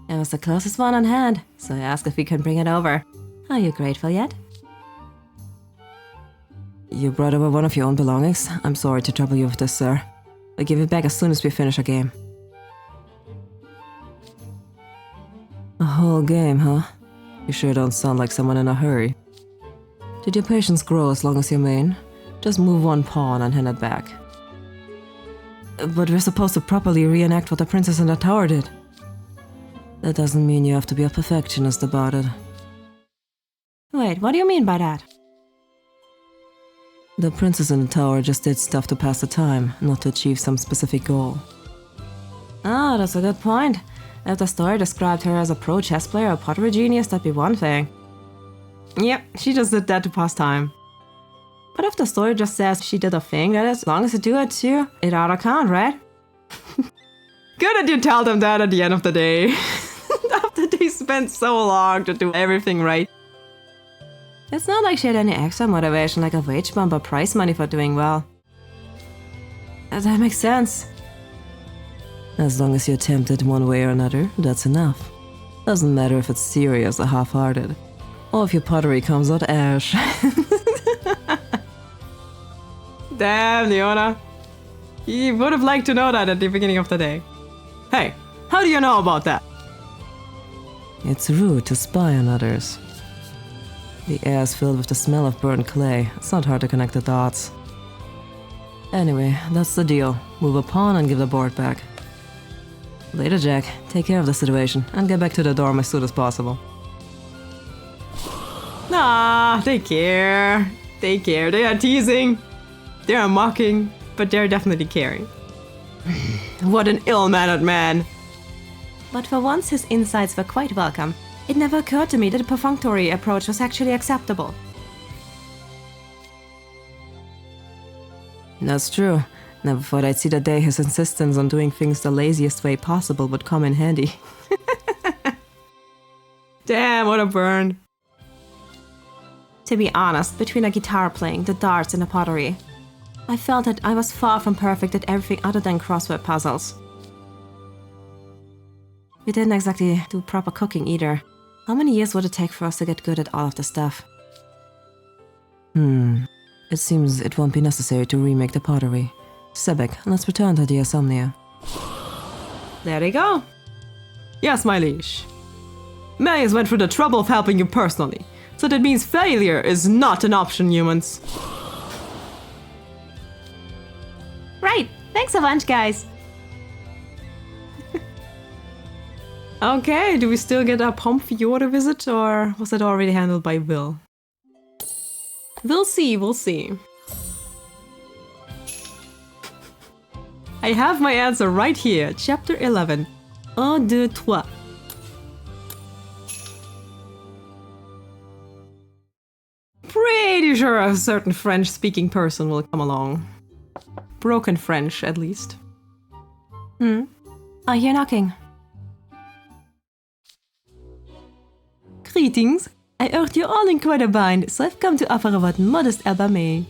It was the closest one on hand, so I asked if we can bring it over. Are you grateful yet? You brought over one of your own belongings? I'm sorry to trouble you with this, sir. I'll give it back as soon as we finish our game. A whole game, huh? You sure don't sound like someone in a hurry. Did your patience grow as long as your mane? Just move one pawn and hand it back. But we're supposed to properly reenact what the princess in the tower did. That doesn't mean you have to be a perfectionist about it. Wait, what do you mean by that? The princess in the tower just did stuff to pass the time, not to achieve some specific goal. Oh, that's a good point. If the story described her as a pro chess player or pottery genius, that'd be one thing. Yep, she just did that to pass time. But if the story just says she did a thing, then as long as you do it too, it ought to count, right? Good that you tell them that at the end of the day. After they spent so long to do everything right. It's not like she had any extra motivation like a wage bump or prize money for doing well. That makes sense. As long as you attempt it one way or another, that's enough. Doesn't matter if it's serious or half-hearted. Or if your pottery comes out ash. Damn, Yana. You would have liked to know that at the beginning of the day. Hey, how do you know about that? It's rude to spy on others. The air is filled with the smell of burnt clay. It's not hard to connect the dots. Anyway, that's the deal. Move a pawn and give the board back. Later, Jack. Take care of the situation and get back to the dorm as soon as possible. Nah, they care. They care. They are teasing. They are mocking. But they're definitely caring. What an ill-mannered man. But for once, his insights were quite welcome. It never occurred to me that a perfunctory approach was actually acceptable. That's true. Never thought I'd see the day his insistence on doing things the laziest way possible would come in handy. Damn, what a burn. To be honest, between the guitar playing, the darts, and the pottery, I felt that I was far from perfect at everything other than crossword puzzles. We didn't exactly do proper cooking either. How many years would it take for us to get good at all of the stuff? It seems it won't be necessary to remake the pottery. Sebek, let's return to the Insomnia. There they go. Yes, my liege. Marius went through the trouble of helping you personally, so that means failure is not an option, humans. Right, thanks a bunch, guys. Okay, do we still get a Pomfiore visit, or was it already handled by Will? We'll see, we'll see. I have my answer right here, chapter 11. 1, 2, 3. Pretty sure a certain French-speaking person will come along. Broken French, at least. I hear knocking. Greetings. I heard you're all in quite a bind, so I've come to offer what modest help I may.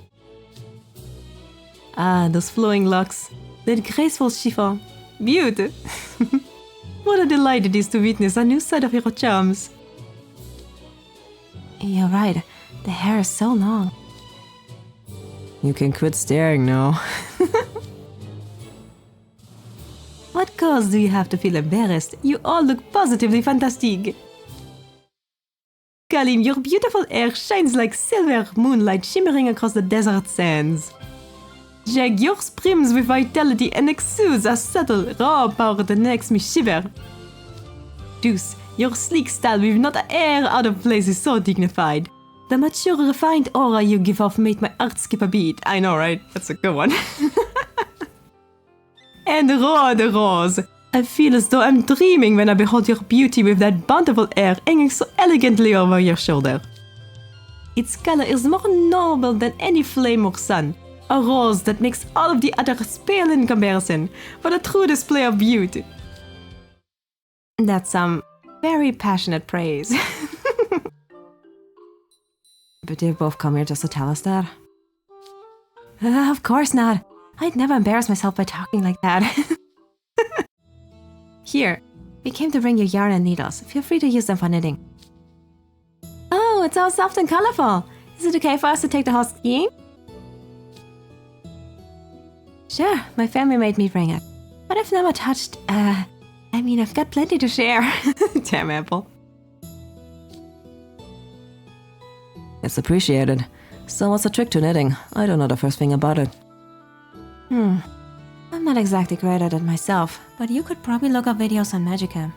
Ah, those flowing locks. That graceful chiffon. Beauty. What a delight it is to witness a new side of your charms. You're right. The hair is so long. You can quit staring now. What cause do you have to feel embarrassed? You all look positively fantastic. Kalim, your beautiful hair shines like silver moonlight shimmering across the desert sands. Jack, yours brims with vitality and exudes a subtle, raw power that makes me shiver. Deuce, your sleek style with not a hair out of place is so dignified. The mature, refined aura you give off made my heart skip a beat. I know, right? That's a good one. And the rose. I feel as though I'm dreaming when I behold your beauty with that bountiful hair hanging so elegantly over your shoulder. Its color is more noble than any flame or sun. A rose that makes all of the others pale in comparison. What a true display of beauty. That's some very passionate praise. But they both come here just to tell us that? Of course not. I'd never embarrass myself by talking like that. Here, we came to bring you yarn and needles. Feel free to use them for knitting. Oh, it's all soft and colorful. Is it okay for us to take the horse skiing? Sure, my family made me bring it. But I've never touched, I've got plenty to share. Damn apple. It's appreciated. So what's the trick to knitting? I don't know the first thing about it. I'm not exactly great at it myself, but you could probably look up videos on Magicam.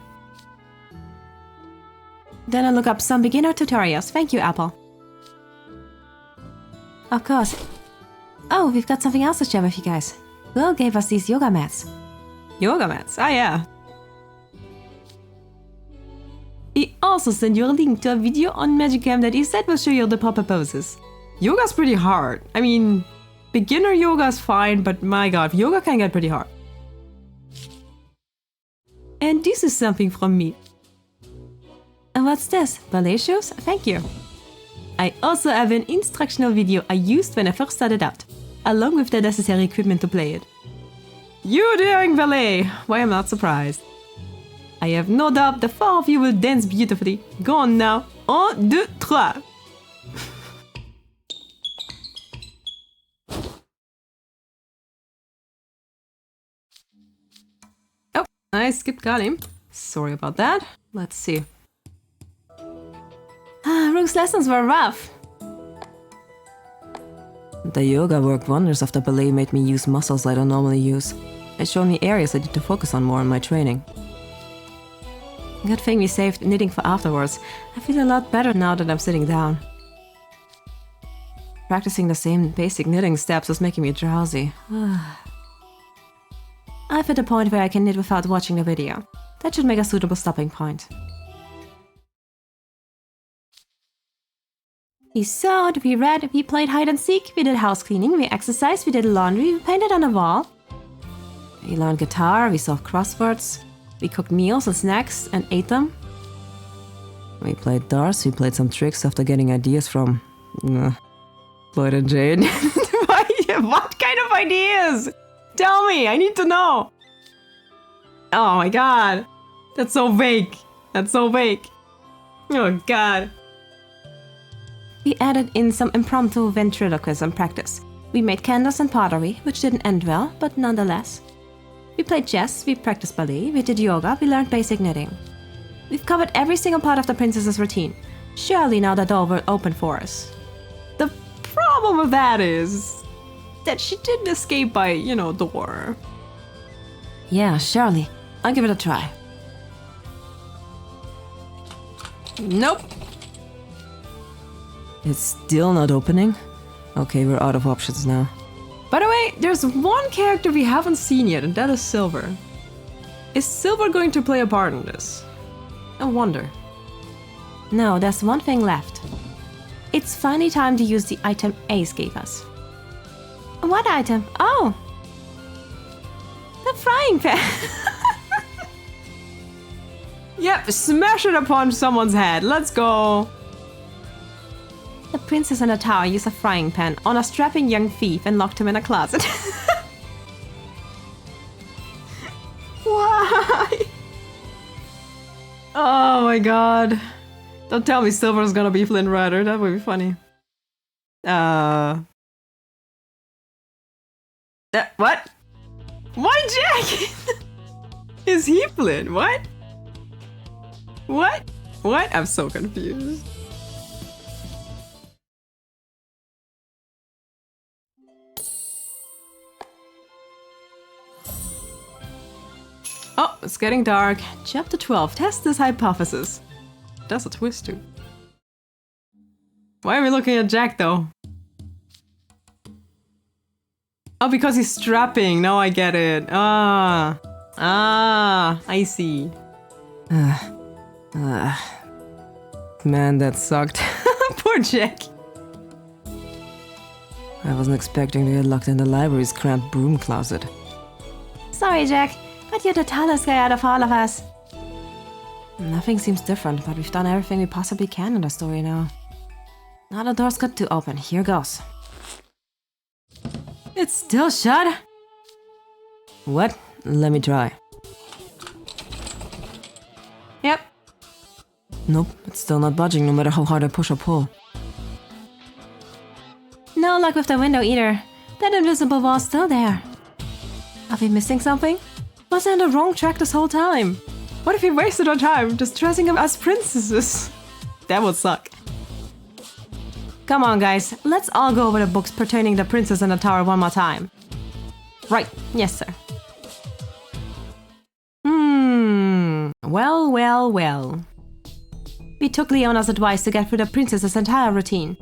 Then I'll look up some beginner tutorials. Thank you, Apple. Of course. Oh, we've got something else to share with you guys. Will gave us these yoga mats. Yoga mats? Ah, yeah. He also sent you a link to a video on Magicam that he said will show you the proper poses. Yoga's pretty hard. I mean, beginner yoga is fine, but my god, yoga can get pretty hard. And this is something from me. And what's this? Ballet shoes? Thank you. I also have an instructional video I used when I first started out, along with the necessary equipment to play it. You're doing ballet! Why, I'm not surprised. I have no doubt the four of you will dance beautifully. Go on now. 1, 2, 3. Oh, I skipped Kalim. Sorry about that. Let's see. Rook's lessons were rough. The yoga worked wonders after ballet made me use muscles I don't normally use. It showed me areas I need to focus on more in my training. Good thing we saved knitting for afterwards. I feel a lot better now that I'm sitting down. Practicing the same basic knitting steps is making me drowsy. I've hit a point where I can knit without watching the video. That should make a suitable stopping point. We sewed, we read, we played hide and seek, we did house cleaning, we exercised, we did laundry, we painted on the wall. We learned guitar, we solved crosswords, we cooked meals and snacks and ate them. We played darts, we played some tricks after getting ideas from... Lloyd and Jane. What kind of ideas? Tell me, I need to know. Oh my god. That's so vague. That's so vague. Oh god. We added in some impromptu ventriloquism practice. We made candles and pottery, which didn't end well, but nonetheless. We played chess, we practiced ballet, we did yoga, we learned basic knitting. We've covered every single part of the princess's routine. Surely now the door will open for us. The problem with that is that she didn't escape by, door. Yeah, surely. I'll give it a try. Nope. It's still not opening? Okay, we're out of options now. By the way, there's one character we haven't seen yet, and that is Silver. Is Silver going to play a part in this? I wonder. No, there's one thing left. It's finally time to use the item Ace gave us. What item? Oh! The frying pan! Yep, smash it upon someone's head. Let's go! The princess in the tower used a frying pan on a strapping young thief and locked him in a closet. Why? Oh my god. Don't tell me Silver's gonna be Flynn Rider, that would be funny. What? Why Jack? Is he Flynn? What? What? What? I'm so confused. Oh, it's getting dark. Chapter 12. Test this hypothesis. That's a twist too. Why are we looking at Jack though? Oh, because he's strapping. Now I get it. I see. Man, that sucked. Poor Jack. I wasn't expecting to get locked in the library's cramped broom closet. Sorry, Jack, but you're the tallest guy out of all of us. Nothing seems different, but we've done everything we possibly can in the story now. Now the door's good to open. Here goes. It's still shut? What? Let me try. Yep. Nope, it's still not budging no matter how hard I push or pull. No luck with the window either. That invisible wall's still there. Are we missing something? Was I on the wrong track this whole time? What if we wasted our time just dressing up as princesses? That would suck. Come on, guys. Let's all go over the books pertaining to the princess in the tower one more time. Right. Yes, sir. Well. We took Leona's advice to get through the princess's entire routine.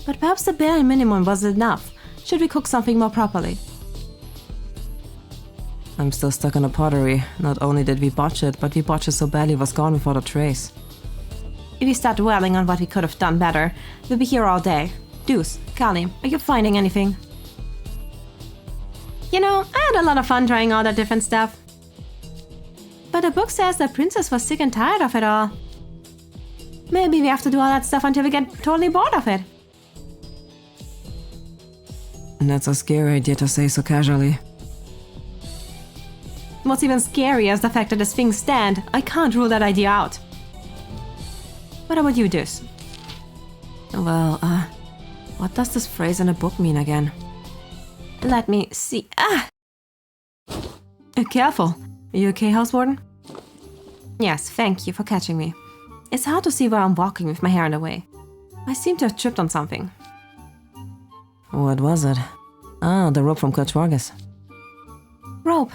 But perhaps the bare minimum wasn't enough. Should we cook something more properly? I'm still stuck on the pottery. Not only did we botch it, but we botched it so badly it was gone without a trace. If we start dwelling on what we could have done better, we'll be here all day. Deuce, Kalim, are you finding anything? You know, I had a lot of fun trying all that different stuff. But the book says the princess was sick and tired of it all. Maybe we have to do all that stuff until we get totally bored of it. And that's a scary idea to say so casually. What's even scarier is the fact that this thing stand. I can't rule that idea out. What about you, Deuce? Well, what does this phrase in the book mean again? Let me see. Careful. Are you okay, House Warden? Yes, thank you for catching me. It's hard to see where I'm walking with my hair in the way. I seem to have tripped on something. What was it? Ah, the rope from Coach Vargas. Rope,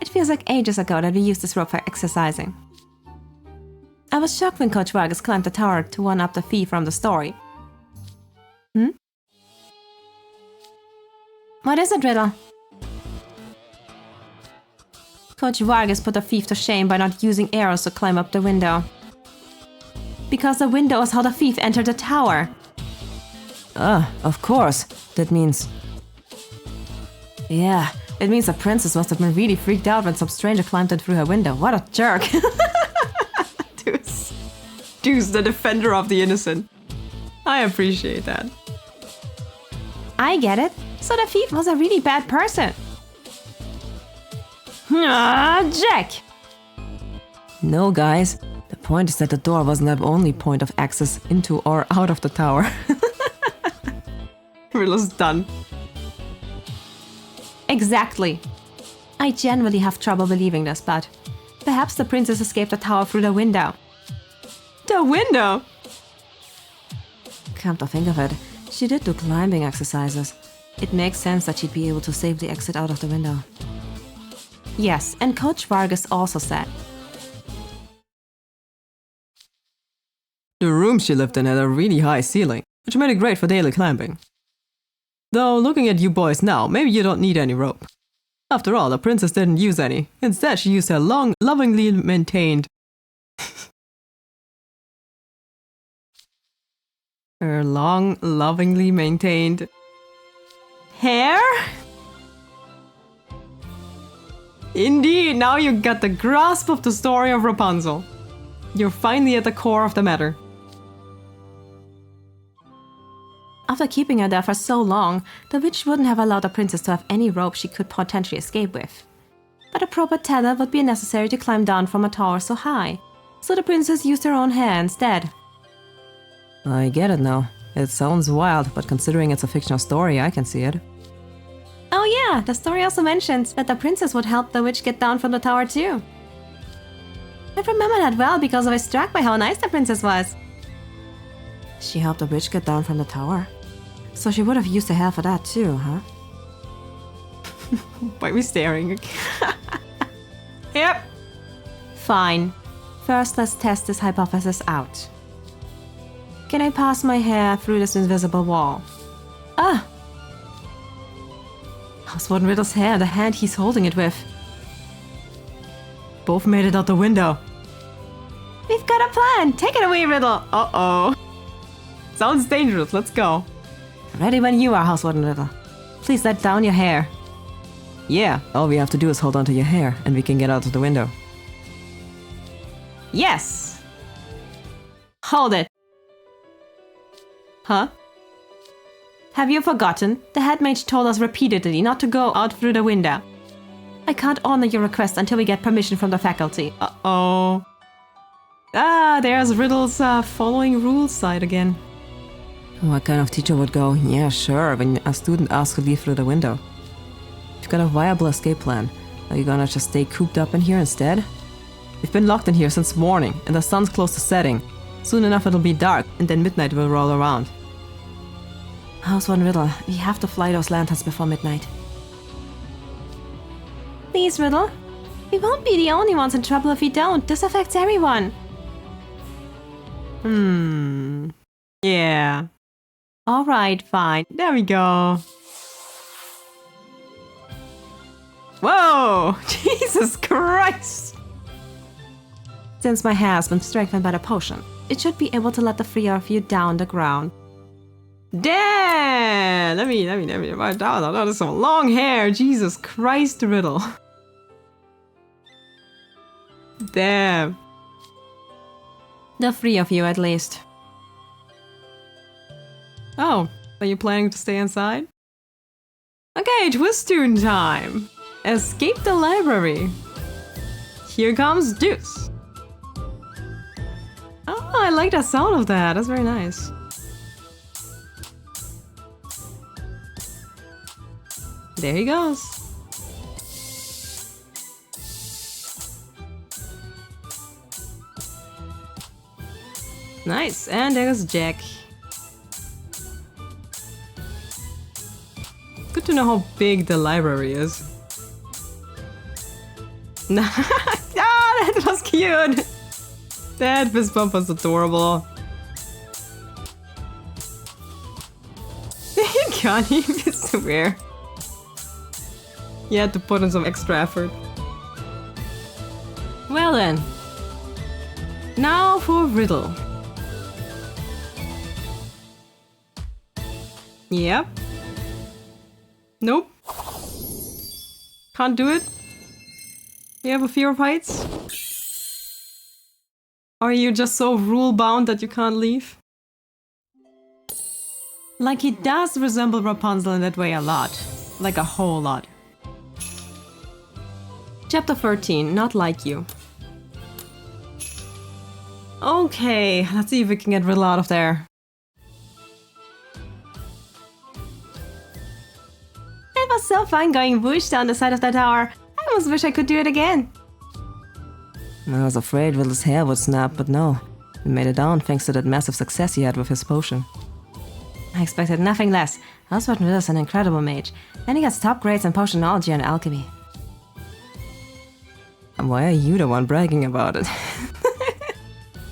It feels like ages ago that we used this rope for exercising. I was shocked when Coach Vargas climbed the tower to one-up the thief from the story. What is it, Riddle? Coach Vargas put the thief to shame by not using arrows to climb up the window. Because the window is how the thief entered the tower. Of course. That means... Yeah, it means the princess must have been really freaked out when some stranger climbed in through her window. What a jerk. Deuce, the defender of the innocent. I appreciate that. I get it. So the thief was a really bad person. Jack! No, guys. The point is that the door wasn't the only point of access into or out of the tower. Riddle's done. Exactly. I genuinely have trouble believing this, but perhaps the princess escaped the tower through the window. The window? Come to think of it, she did do climbing exercises. It makes sense that she'd be able to safely exit out of the window. Yes, and Coach Vargas also said. The room she lived in had a really high ceiling, which made it great for daily climbing. Though, looking at you boys now, maybe you don't need any rope. After all, the princess didn't use any. Instead, she used her long, lovingly maintained... her long, lovingly maintained... hair? Indeed, now you got the grasp of the story of Rapunzel. You're finally at the core of the matter. After keeping her there for so long, the witch wouldn't have allowed the princess to have any rope she could potentially escape with. But a proper tether would be necessary to climb down from a tower so high, so the princess used her own hair instead. I get it now. It sounds wild, but considering it's a fictional story, I can see it. Oh yeah, the story also mentions that the princess would help the witch get down from the tower too. I remember that well because I was struck by how nice the princess was. She helped the witch get down from the tower? So she would have used the hair for that too, huh? Why are we staring? Yep. Fine. First, let's test this hypothesis out. Can I pass my hair through this invisible wall? Ah! House Warden Riddle's hair, the hand he's holding it with. Both made it out the window. We've got a plan! Take it away, Riddle! Uh-oh. Sounds dangerous, let's go. Ready when you are, House Warden Riddle. Please let down your hair. Yeah, all we have to do is hold on to your hair, and we can get out of the window. Yes! Hold it. Huh? Have you forgotten? The head mage told us repeatedly not to go out through the window. I can't honor your request until we get permission from the faculty. Uh-oh. Ah, there's Riddle's following rules side again. What kind of teacher would go, yeah, sure, when a student asks to leave through the window? You've got a viable escape plan. Are you gonna just stay cooped up in here instead? We've been locked in here since morning, and the sun's close to setting. Soon enough it'll be dark, and then midnight will roll around. House Warden Riddle, we have to fly those lanterns before midnight. Please, Riddle. We won't be the only ones in trouble if we don't. This affects everyone. Yeah. Alright, fine. There we go. Whoa! Jesus Christ! Since my hair has been strengthened by the potion, it should be able to let the three of you down the ground. Damn! Let me write down. Oh, that is some long hair. Jesus Christ, Riddle. Damn. The three of you, at least. Oh, are you planning to stay inside? Okay, Twistoon time. Escape the library. Here comes Deuce. Oh, I like the sound of that. That's very nice. There he goes. Nice, and there's Jack. Good to know how big the library is. Ah, that was cute! That fist bump was adorable. God, he is weird. You had to put in some extra effort. Well then. Now for Riddle. Yep. Nope. Can't do it. You have a fear of heights? Or are you just so rule-bound that you can't leave? Like, he does resemble Rapunzel in that way a lot. Like a whole lot. Chapter 13, Not Like You. Okay, let's see if we can get Riddle out of there. It was so fun going whoosh down the side of that tower. I almost wish I could do it again. I was afraid Riddle's hair would snap, but no. He made it down thanks to that massive success he had with his potion. I expected nothing less. Oswald Riddle's an incredible mage, and he gets top grades in potionology and alchemy. And why are you the one bragging about it?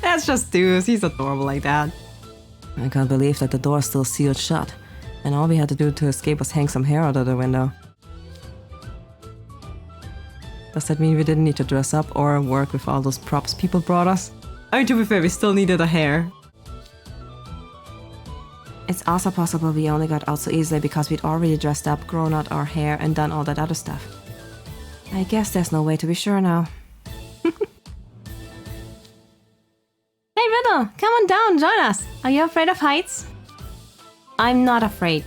That's just Deuce, he's adorable like that. I can't believe that the door's still sealed shut, and all we had to do to escape was hang some hair out of the window. Does that mean we didn't need to dress up or work with all those props people brought us? I mean, to be fair, we still needed a hair. It's also possible we only got out so easily because we'd already dressed up, grown out our hair, and done all that other stuff. I guess there's no way to be sure now. Hey Riddle, come on down, join us! Are you afraid of heights? I'm not afraid.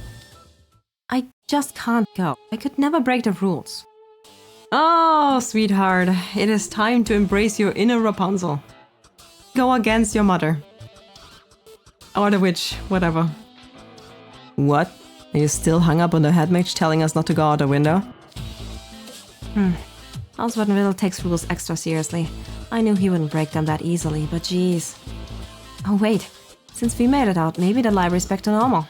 I just can't go. I could never break the rules. Oh, sweetheart, it is time to embrace your inner Rapunzel. Go against your mother. Or the witch, whatever. What? Are you still hung up on the head mage telling us not to go out the window? Oswald Riddle takes rules extra seriously. I knew he wouldn't break them that easily, but geez. Oh wait, since we made it out, maybe the library's back to normal.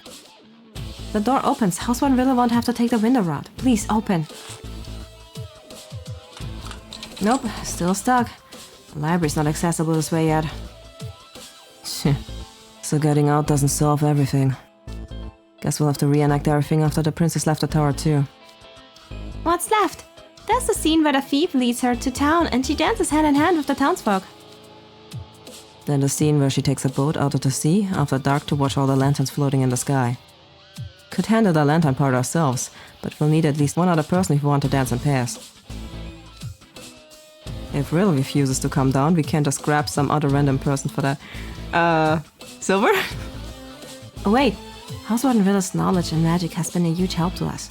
The door opens. Oswald Riddle won't have to take the window route. Please, open. Nope, still stuck. The library's not accessible this way yet. So getting out doesn't solve everything. Guess we'll have to reenact everything after the princess left the tower too. What's left? There's the scene where the thief leads her to town and she dances hand in hand with the townsfolk. Then the scene where she takes a boat out of the sea after dark to watch all the lanterns floating in the sky. Could handle the lantern part ourselves, but we'll need at least one other person if we want to dance in pairs. If Riddle refuses to come down, we can just grab some other random person for that. Silver? Oh wait, Oswald Riddle's knowledge and magic has been a huge help to us.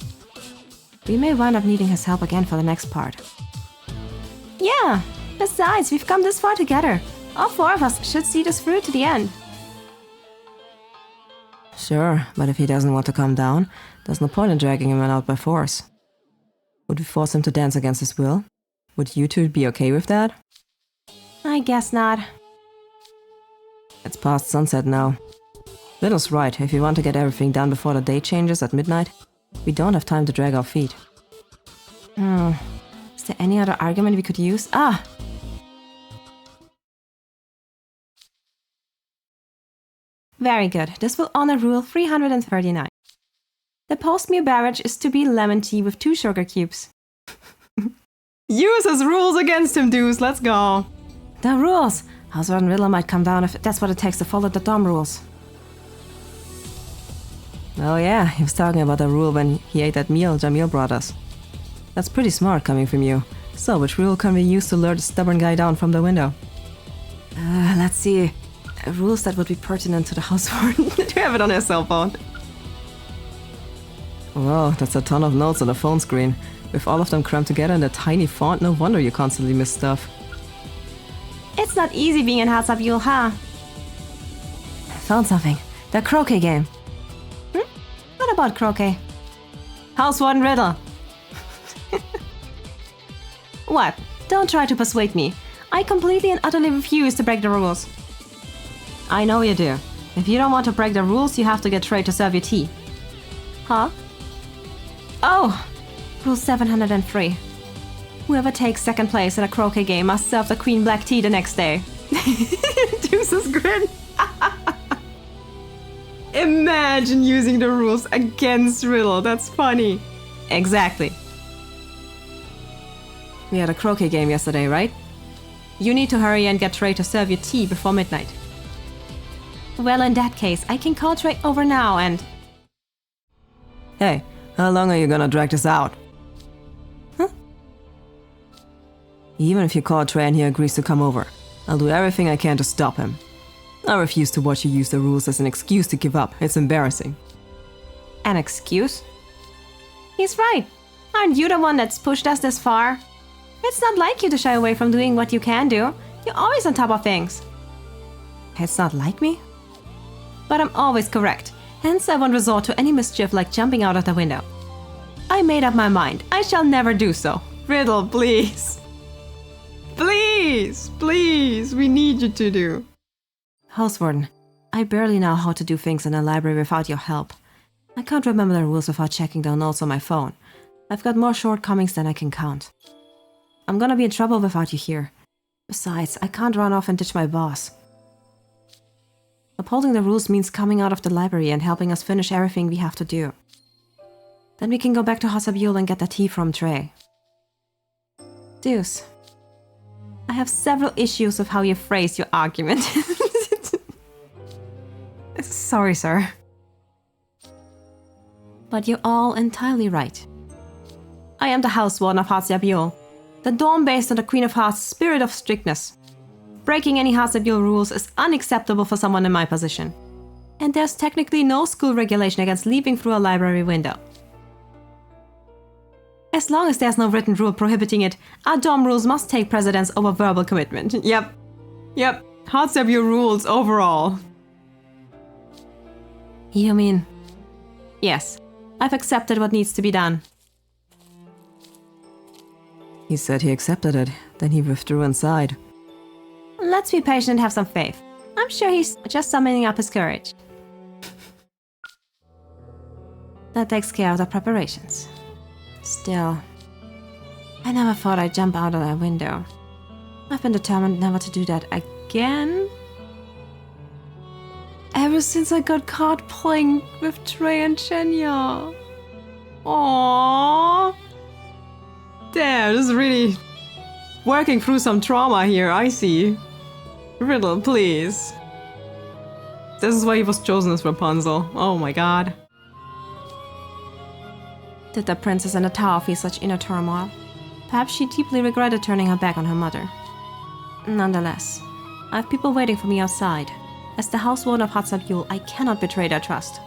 We may wind up needing his help again for the next part. Yeah, besides, we've come this far together. All four of us should see this through to the end. Sure, but if he doesn't want to come down, there's no point in dragging him out by force. Would we force him to dance against his will? Would you two be okay with that? I guess not. It's past sunset now. Riddle's right, if we want to get everything done before the day changes at midnight, we don't have time to drag our feet. Is there any other argument we could use? Ah! Very good. This will honor rule 339. The post-meal beverage is to be lemon tea with 2 sugar cubes. Use his rules against him, Deuce. Let's go. The rules! Housewarden Riddle might come down if that's what it takes to follow the Dom rules. Oh yeah, he was talking about the rule when he ate that meal Jamil brought us. That's pretty smart coming from you. So, which rule can we use to lure the stubborn guy down from the window? Let's see. Rules that would be pertinent to the housewarden. Did you have it on your cell phone? Whoa, that's a ton of notes on the phone screen. With all of them crammed together in that tiny font, no wonder you constantly miss stuff. It's not easy being in House of Yule, huh? Found something. The croquet game. What about croquet? Housewarden Riddle. What? Don't try to persuade me. I completely and utterly refuse to break the rules. I know you do. If you don't want to break the rules, you have to get Trey to serve you tea. Huh? Oh! Rule 703. Whoever takes second place in a croquet game must serve the queen black tea the next day. Deuce's grin. Imagine using the rules against Riddle. That's funny. Exactly. We had a croquet game yesterday, right? You need to hurry and get Trey to serve you tea before midnight. Well, in that case, I can call Trey over now and... Hey, how long are you gonna drag this out? Huh? Even if you call Trey and he agrees to come over, I'll do everything I can to stop him. I refuse to watch you use the rules as an excuse to give up. It's embarrassing. An excuse? He's right. Aren't you the one that's pushed us this far? It's not like you to shy away from doing what you can do. You're always on top of things. It's not like me? But I'm always correct. Hence I won't resort to any mischief like jumping out of the window. I made up my mind. I shall never do so. Riddle, please. Please, please, we need you to do. Housewarden, I barely know how to do things in a library without your help. I can't remember the rules without checking down notes on my phone. I've got more shortcomings than I can count. I'm gonna be in trouble without you here. Besides, I can't run off and ditch my boss. Upholding the rules means coming out of the library and helping us finish everything we have to do. Then we can go back to Hasabul and get the tea from Trey. Deuce, I have several issues with how you phrase your argument. Sorry, sir. But you're all entirely right. I am the Housewarden of Hasabul, the Dawn based on the Queen of Hearts' spirit of strictness. Breaking any Hasabul rules is unacceptable for someone in my position. And there's technically no school regulation against leaping through a library window. As long as there's no written rule prohibiting it, our dorm rules must take precedence over verbal commitment. Yep. Hasabul rules overall. You mean? Yes. I've accepted what needs to be done. He said he accepted it, then he withdrew inside. Let's be patient and have some faith. I'm sure he's just summoning up his courage. That takes care of the preparations. Still, I never thought I'd jump out of that window. I've been determined never to do that again. Ever since I got caught playing with Trey and Chenya. Aww. Damn, this is really working through some trauma here, I see. Riddle, please. This is why he was chosen as Rapunzel. Oh my god. Did the princess in the tower feel such inner turmoil? Perhaps she deeply regretted turning her back on her mother. Nonetheless, I have people waiting for me outside. As the Housewarden of Hasabul, I cannot betray their trust.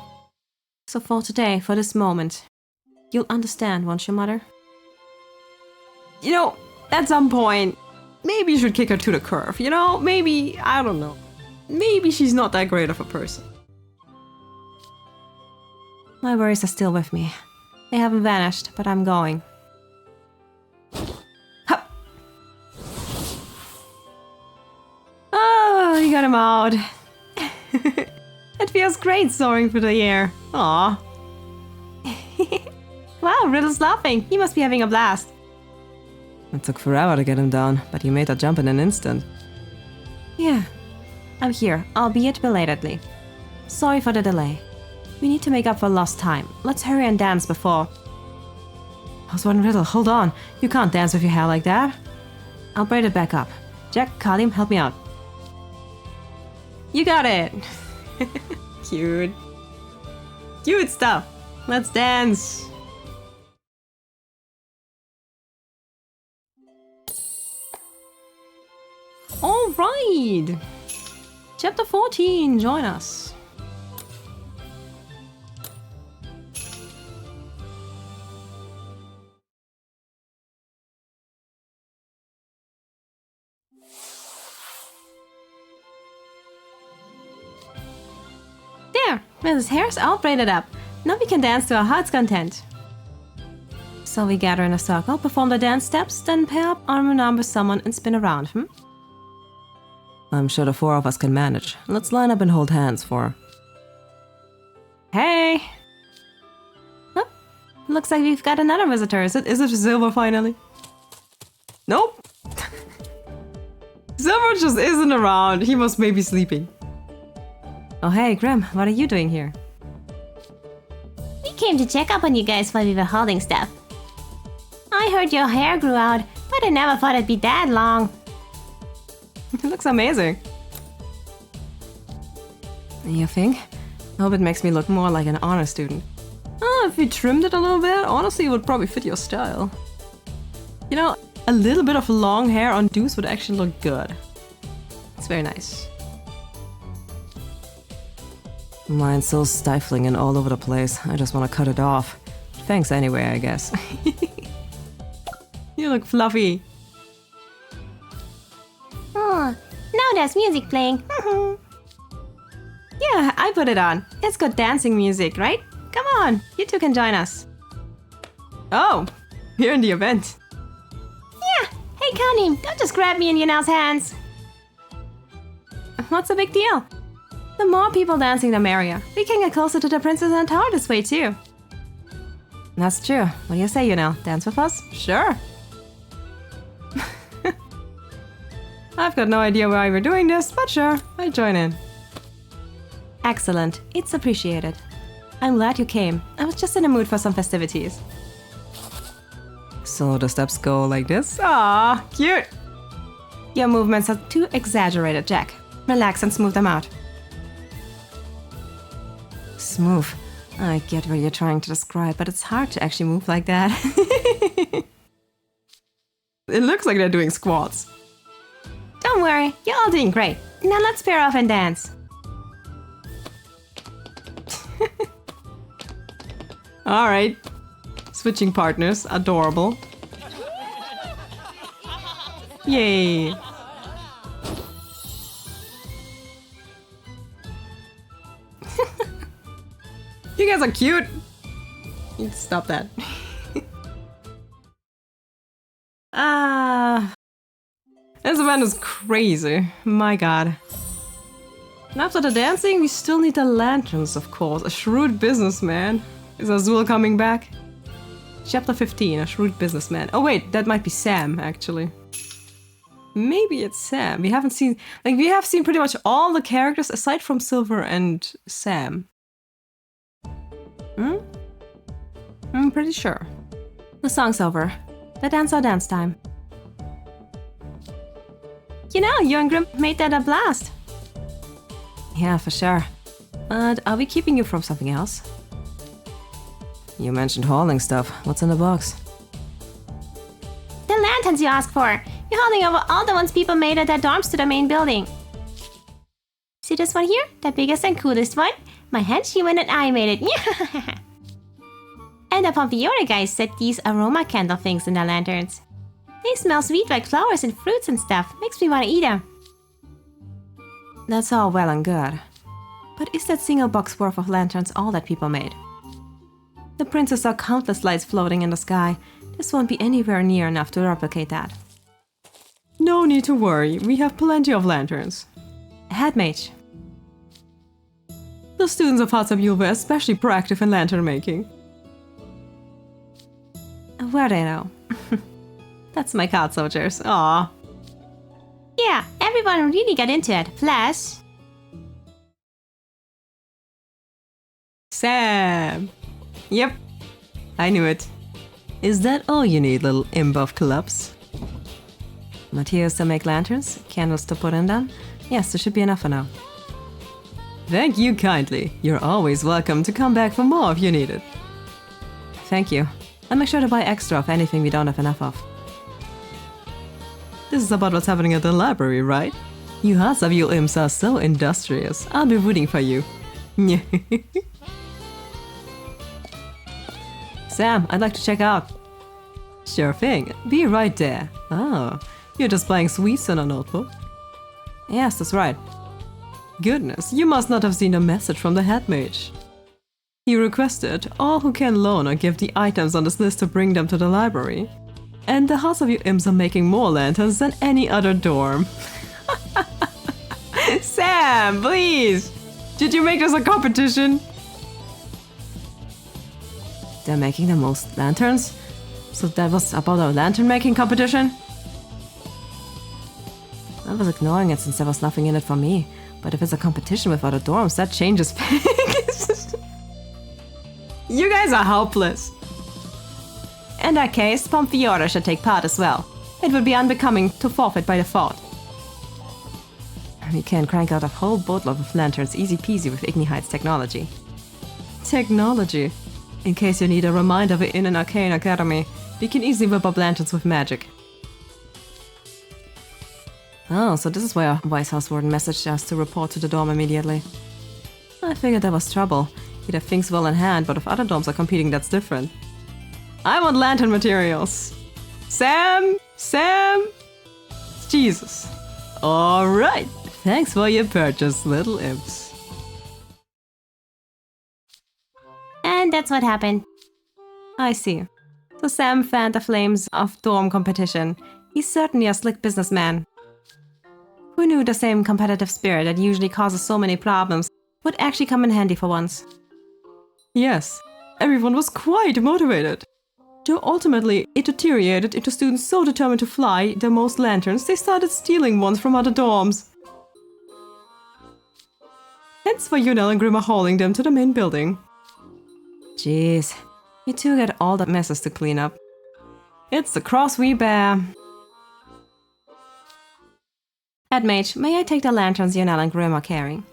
So for today, for this moment, you'll understand, won't you, Mother? You know, at some point, maybe you should kick her to the curb, you know? Maybe, I don't know. Maybe she's not that great of a person. My worries are still with me. They haven't vanished, but I'm going. Hup. Oh, you got him out. It feels great soaring through the air. Aww. Wow, Riddle's laughing. He must be having a blast. It took forever to get him down, but he made that jump in an instant. Yeah. I'm here, albeit belatedly. Sorry for the delay. We need to make up for lost time. Let's hurry and dance before... Toboso and Riddle, hold on. You can't dance with your hair like that. I'll braid it back up. Jack, Kalim, help me out. You got it! Cute. Cute stuff. Let's dance. Alright! Chapter 14, join us. There, Mrs. Hair's all braided up. Now we can dance to our heart's content. So we gather in a circle, perform the dance steps, then pair up arm in arm with someone and spin around, I'm sure the 4 of us can manage. Let's line up and hold hands for... Hey! Oh, looks like we've got another visitor. Is it Silver finally? Nope! Silver just isn't around. He must maybe sleeping. Oh hey, Grim, what are you doing here? We came to check up on you guys while we were holding stuff. I heard your hair grew out, but I never thought it'd be that long. It looks amazing. You think? I hope it makes me look more like an honor student. Oh, if you trimmed it a little bit, honestly, it would probably fit your style. You know, a little bit of long hair on Deuce would actually look good. It's very nice. Mine's so stifling and all over the place. I just want to cut it off. Thanks anyway, I guess. You look fluffy. Oh, now there's music playing. Yeah, I put it on. It's good dancing music, right? Come on, you two can join us. Oh, you're in the event. Yeah, hey Kalim, don't just grab me in Yana's hands. What's the big deal? The more people dancing, the merrier. We can get closer to the princess and tower this way too. That's true. What do you say, Yana? Dance with us? Sure. I've got no idea why we're doing this, but sure, I'll join in. Excellent. It's appreciated. I'm glad you came. I was just in the mood for some festivities. So the steps go like this? Ah, cute! Your movements are too exaggerated, Jack. Relax and smooth them out. Smooth. I get what you're trying to describe, but it's hard to actually move like that. It looks like they're doing squats. Don't worry, you're all doing great. Now let's pair off and dance. Alright. Switching partners. Adorable. Yay. You guys are cute. You need to stop that. This event is crazy. My god. And after the dancing, we still need the lanterns, of course. A shrewd businessman. Is Azul coming back? Chapter 15, a shrewd businessman. Oh wait, that might be Sam, actually. Maybe it's Sam. We haven't seen... Like, we have seen pretty much all the characters aside from Silver and Sam. I'm pretty sure. The song's over. Let's dance our dance time. You know, you and Grim made that a blast. Yeah, for sure. But are we keeping you from something else? You mentioned hauling stuff. What's in the box? The lanterns you asked for. You're holding over all the ones people made at their dorms to the main building. See this one here? The biggest and coolest one? My henchman and I made it. And the Pompione guys set these aroma candle things in their lanterns. They smell sweet like flowers and fruits and stuff. Makes me want to eat them. That's all well and good. But is that single box worth of lanterns all that people made? The princess saw countless lights floating in the sky. This won't be anywhere near enough to replicate that. No need to worry. We have plenty of lanterns. Head mage. The students of Hatsabul were especially proactive in lantern making. Where they know? That's my card soldiers. Aww. Yeah, everyone really got into it. Plus... Sam! Yep, I knew it. Is that all you need, little imp of clubs? Materials to make lanterns? Candles to put in them? Yes, there should be enough for now. Thank you kindly. You're always welcome to come back for more if you need it. Thank you. I'll make sure to buy extra of anything we don't have enough of. This is about what's happening at the library, right? You Hasaville imps are so industrious. I'll be rooting for you. Sam, I'd like to check out. Sure thing. Be right there. Oh, you're just buying sweets in a notebook? Yes, that's right. Goodness, you must not have seen a message from the head mage. He requested all who can loan or give the items on this list to bring them to the library. And the house of you imps are making more lanterns than any other dorm. Sam, please! Did you make this a competition? They're making the most lanterns? So that was about a lantern making competition? I was ignoring it since there was nothing in it for me. But if it's a competition with other dorms, that changes things. You guys are helpless. In that case, Pomfiora should take part as well. It would be unbecoming to forfeit by default. We can crank out a whole boatload of lanterns easy peasy with Ignihide's technology. Technology? In case you need a reminder of it in an arcane academy, we can easily whip up lanterns with magic. Oh, so this is why our Vice House Warden messaged us to report to the dorm immediately. I figured there was trouble. He'd have things well in hand, but if other dorms are competing, that's different. I want lantern materials! Sam! Sam! Jesus. Alright! Thanks for your purchase, little imps. And that's what happened. I see. So Sam fanned the flames of dorm competition. He's certainly a slick businessman. Who knew the same competitive spirit that usually causes so many problems would actually come in handy for once? Yes, everyone was quite motivated. Though ultimately, it deteriorated into students so determined to fly the most lanterns, they started stealing ones from other dorms. Hence why Yunel and Grim are hauling them to the main building. Jeez, you two get all the messes to clean up. It's the cross we bear. Headmage, may I take the lanterns Yunel and Grim are carrying?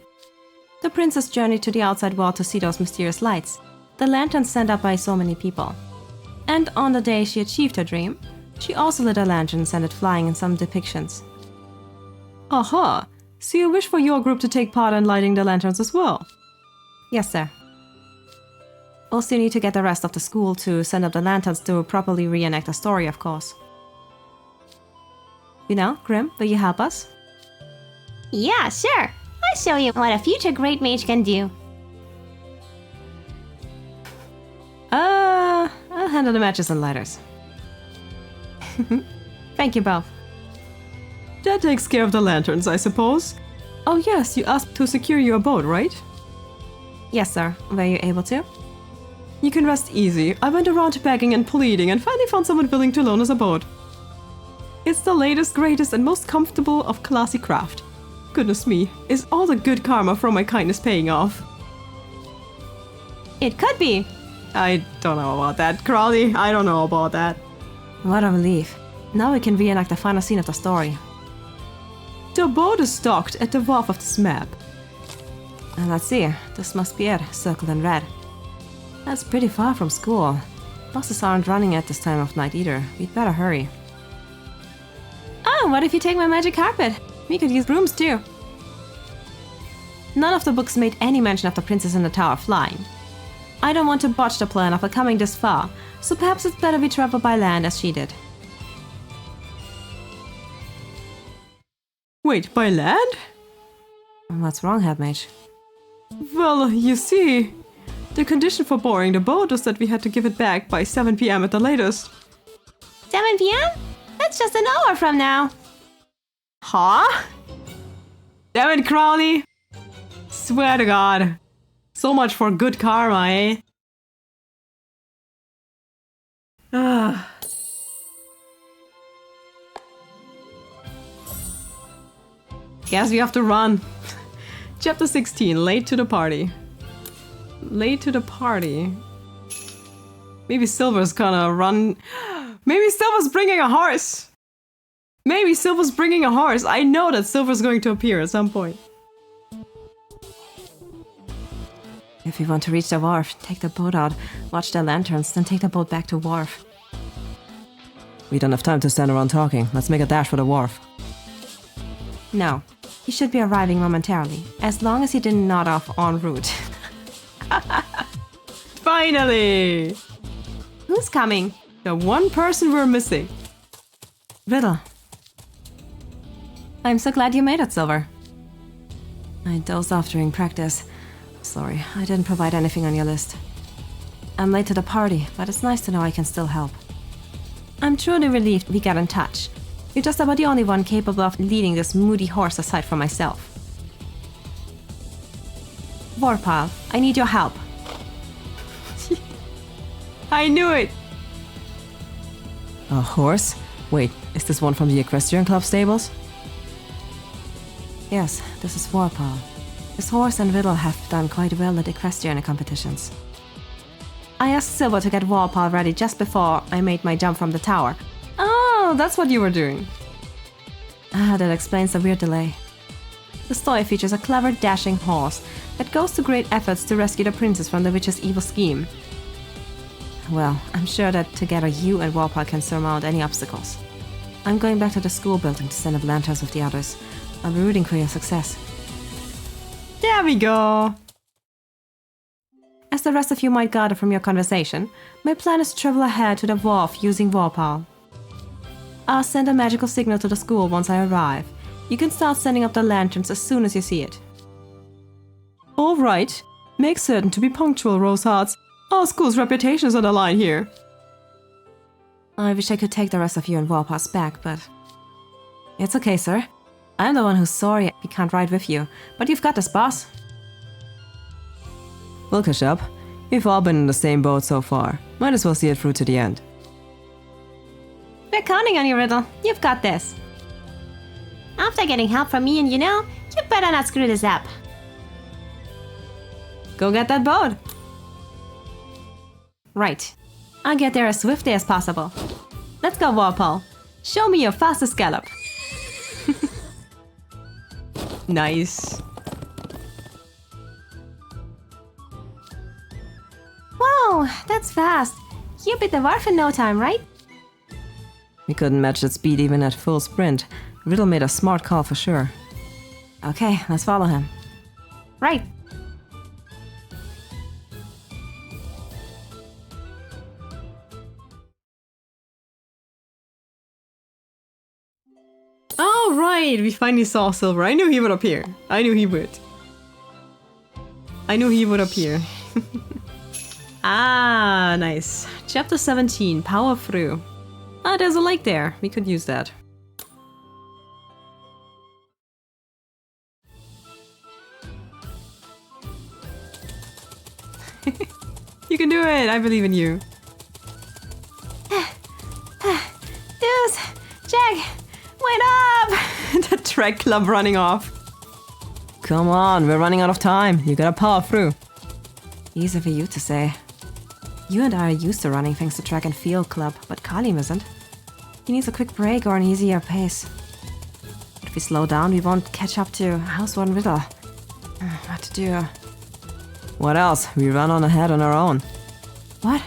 The princess journeyed to the outside world to see those mysterious lights, the lanterns sent up by so many people. And on the day she achieved her dream, she also lit a lantern and sent it flying in some depictions. Aha! So you wish for your group to take part in lighting the lanterns as well? Yes, sir. Also, you need to get the rest of the school to send up the lanterns to properly reenact the story, of course. Yunel, Grim, will you help us? Yeah, sure. I'll show you what a future great mage can do. I'll handle the matches and lighters. Thank you both. That takes care of the lanterns, I suppose. Oh yes, you asked to secure your boat, right? Yes, sir. Were you able to? You can rest easy. I went around begging and pleading and finally found someone willing to loan us a boat. It's the latest, greatest, and most comfortable of classy craft. Goodness me, is all the good karma from my kindness paying off? It could be. I don't know about that, Crowley. I don't know about that. What a relief. Now we can reenact the final scene of the story. The boat is docked at the Wharf of this map. And let's see, this must be it, circled in red. That's pretty far from school. Buses aren't running at this time of night either. We'd better hurry. Oh, what if you take my magic carpet? We could use brooms too. None of the books made any mention of the princess in the tower flying. I don't want to botch the plan after coming this far, so perhaps it's better we travel by land as she did. Wait, by land? What's wrong, Headmage? Well, you see, the condition for borrowing the boat was that we had to give it back by 7 p.m. at the latest. 7 p.m.? That's just an hour from now. Huh? Damn it, Crowley! Swear to God. So much for good karma, eh? Ah. Guess we have to run. Chapter 16, late to the party. Late to the party. Maybe Silver's gonna run. Maybe Silver's bringing a horse. Maybe Silver's bringing a horse. I know that Silver's going to appear at some point. If you want to reach the wharf, take the boat out, watch the lanterns, then take the boat back to Wharf. We don't have time to stand around talking. Let's make a dash for the wharf. No, he should be arriving momentarily, as long as he didn't nod off en route. Finally! Who's coming? The one person we're missing. Riddle. I'm so glad you made it, Silver. I dozed off during practice. Sorry, I didn't provide anything on your list. I'm late to the party, but it's nice to know I can still help. I'm truly relieved we got in touch. You're just about the only one capable of leading this moody horse aside from myself. Warpile, I need your help. I knew it! A horse? Wait, is this one from the Equestrian Club stables? Yes, this is Warpile. His horse and Riddle have done quite well at equestrian competitions. I asked Silver to get Warpile ready just before I made my jump from the tower. Oh, that's what you were doing. That explains the weird delay. The story features a clever, dashing horse that goes to great efforts to rescue the princess from the witch's evil scheme. Well, I'm sure that together you and Warpile can surmount any obstacles. I'm going back to the school building to send up lanterns with the others. I'll be rooting for your success. There we go! As the rest of you might gather from your conversation, my plan is to travel ahead to the wharf using Warpile. I'll send a magical signal to the school once I arrive. You can start sending up the lanterns as soon as you see it. Alright. Make certain to be punctual, Rosehearts. Our school's reputation is on the line here. I wish I could take the rest of you and Warpa's back, but... It's okay, sir. I'm the one who's sorry we can't ride with you, but you've got this, boss. We'll catch up. We've all been in the same boat so far. Might as well see it through to the end. We're counting on you, Riddle. You've got this. After getting help from me and you better not screw this up. Go get that boat! Right. I'll get there as swiftly as possible. Let's go, Warpile. Show me your fastest gallop. Nice. Whoa, that's fast. You beat the Wharf in no time, right? We couldn't match that speed even at full sprint. Riddle made a smart call for sure. Okay, let's follow him. Right. Oh, right! We finally saw Silver. I knew he would appear. I knew he would. I knew he would appear. Ah, nice. Chapter 17, Power Through. Ah, there's a lake there. We could use that. You can do it! I believe in you. Deuce! Jack! Wait up! The track club running off. Come on, we're running out of time. You gotta power through. Easy for you to say. You and I are used to running thanks to track and field club, but Kalim isn't. He needs a quick break or an easier pace. If we slow down, we won't catch up to Houseworn Riddle. What to do? What else? We run on ahead on our own. What?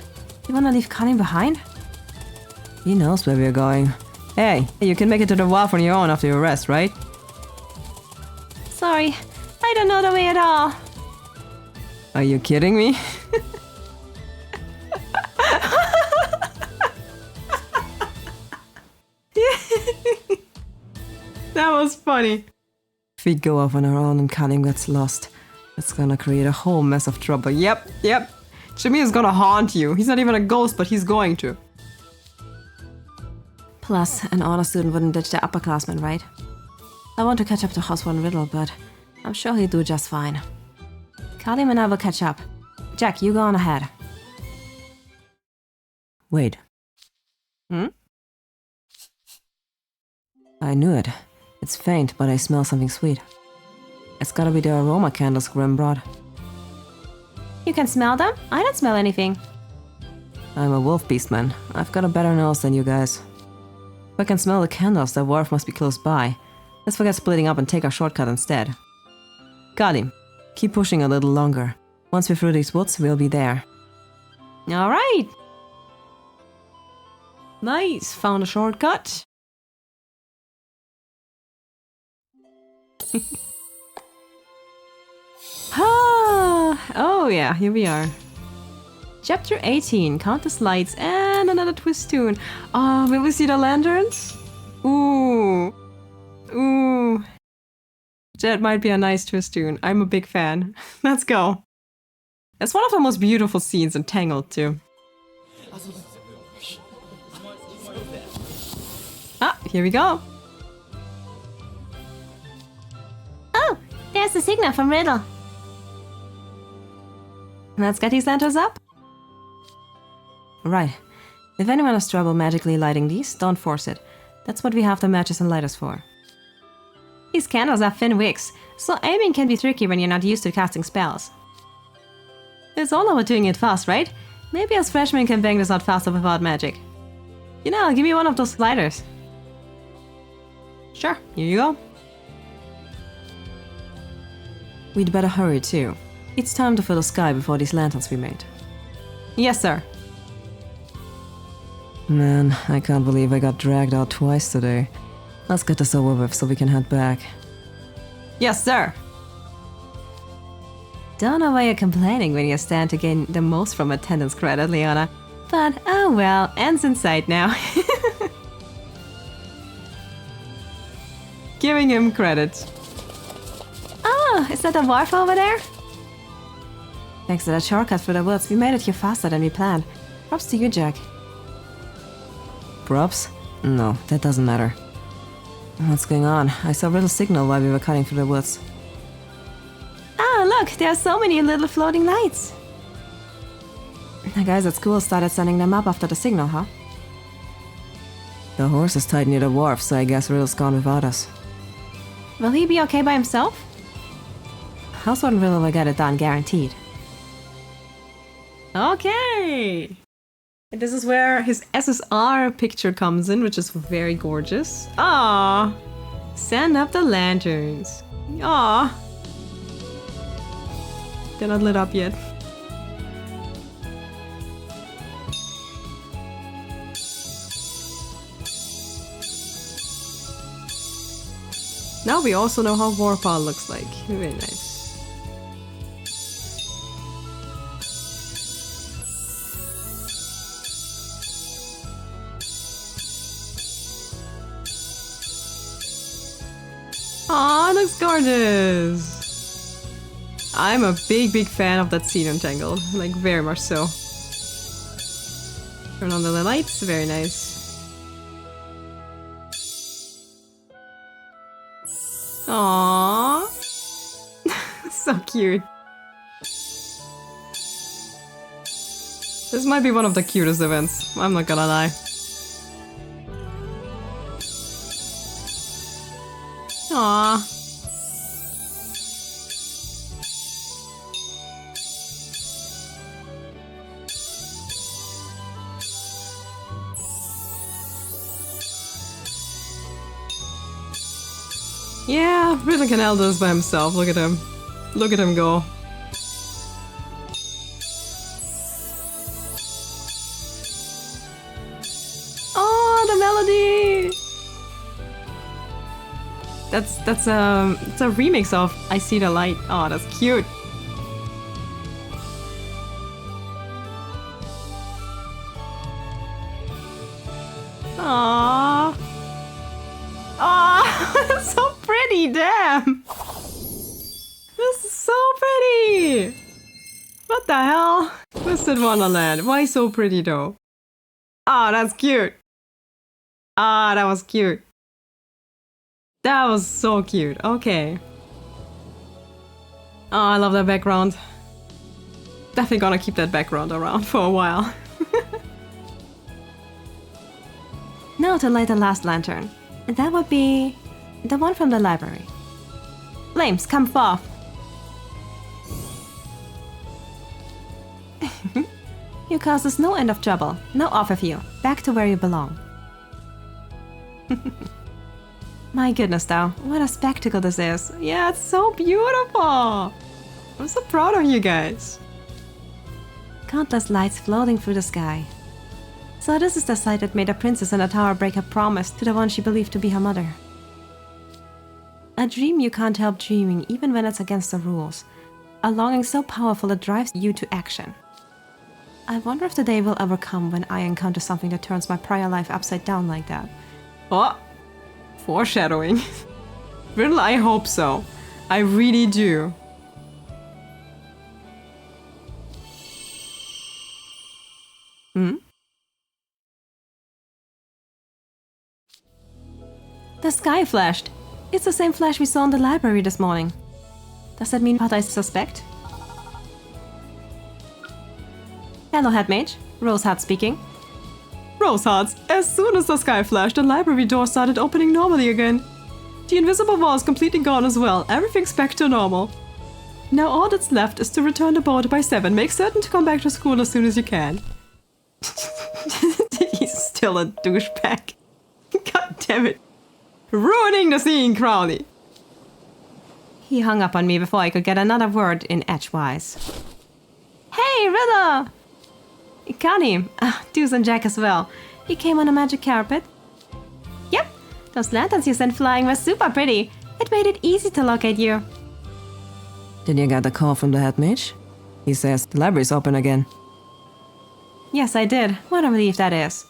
You wanna leave Kalim behind? He knows where we're going. Hey, you can make it to the wharf on your own after your rest, right? Sorry, I don't know the way at all. Are you kidding me? That was funny. If we go off on our own and Kalim gets lost, it's gonna create a whole mess of trouble. Yep. Jimmy is gonna haunt you. He's not even a ghost, but he's going to. Plus, an honor student wouldn't ditch the upperclassmen, right? I want to catch up to Houseworn Riddle, but I'm sure he'll do just fine. Kalim and I will catch up. Jack, you go on ahead. Wait. I knew it. It's faint, but I smell something sweet. It's gotta be the aroma candles Grim brought. You can smell them? I don't smell anything. I'm a wolf beastman. I've got a better nose than you guys. If I can smell the candles, the wharf must be close by. Let's forget splitting up and take our shortcut instead. Kalim, keep pushing a little longer. Once we're through these woods, we'll be there. Alright! Nice, found a shortcut. Oh yeah, here we are. Chapter 18, Countless Lights and another twist tune. Oh, will we see the lanterns? Ooh. Ooh. That might be a nice twist tune. I'm a big fan. Let's go. It's one of the most beautiful scenes in Tangled too. Ah, here we go. Oh, there's the signal from Riddle. Let's get these lanterns up. Right. If anyone has trouble magically lighting these, don't force it. That's what we have the matches and lighters for. These candles are thin wicks, so aiming can be tricky when you're not used to casting spells. It's all about doing it fast, right? Maybe us freshmen can bang this out faster without magic. You know, give me one of those lighters. Sure, here you go. We'd better hurry too. It's time to fill the sky before these lanterns be made. Yes, sir. Man, I can't believe I got dragged out twice today. Let's get this over with so we can head back. Yes, sir. Don't know why you're complaining when you stand to gain the most from attendance credit, Yana. But oh well, ends in sight now. Giving him credit. Oh, is that the wharf over there? Thanks to that shortcut through the woods, we made it here faster than we planned. Props to you, Jack. Props? No, that doesn't matter. What's going on? I saw Riddle's signal while we were cutting through the woods. Oh, look, there are so many little floating lights. The guys at school started sending them up after the signal, huh? The horse is tied near the wharf, so I guess Riddle's gone without us. Will he be okay by himself? Household and Riddle will get it done, guaranteed. Okay! And this is where his SSR picture comes in, which is very gorgeous. Ah, send up the lanterns. Ah, they're not lit up yet. Now we also know how Wharf looks like. Very nice. Aw, looks gorgeous! I'm a big fan of that scene in Tangled. Like, very much so. Turn on the lights, very nice. Aww. So cute. This might be one of the cutest events, I'm not gonna lie. Aww. Yeah, Riddle can handle this by himself. Look at him. Look at him go. Oh, the melody! It's a remix of I See the Light. Oh, that's cute. Aww. Aww, that's so pretty, damn. This is so pretty. What the hell? Twisted Wonderland. Why so pretty though? Ah, that's cute. Ah, that was cute. That was so cute. Okay. Oh, I love that background. Definitely gonna keep that background around for a while. Now to light the last lantern. And that would be the one from the library. Flames, come forth. You cause us no end of trouble. Now off with you. Back to where you belong. My goodness though, what a spectacle this is. Yeah, it's so beautiful. I'm so proud of you guys. Countless lights floating through the sky. So this is the sight that made a princess in the tower break her promise to the one she believed to be her mother. A dream you can't help dreaming even when it's against the rules. A longing so powerful it drives you to action. I wonder if the day will ever come when I encounter something that turns my prior life upside down like that. Oh, foreshadowing. Riddle, I hope so. I really do. The sky flashed. It's the same flash we saw in the library this morning. Does that mean what I suspect? Hello, Headmage. Roseheart speaking. Rosehearts, as soon as the sky flashed, the library door started opening normally again. The invisible wall is completely gone as well. Everything's back to normal. Now all that's left is to return the boat by 7. Make certain to come back to school as soon as you can. He's still a douchebag. God damn it. Ruining the scene, Crowley. He hung up on me before I could get another word in edgewise. Hey, Riddle! Kalim, Deuce and Jack as well. You came on a magic carpet? Yep, those lanterns you sent flying were super pretty. It made it easy to locate you. Did you get the call from the head mage? He says the library's open again. Yes, I did. What a relief that is.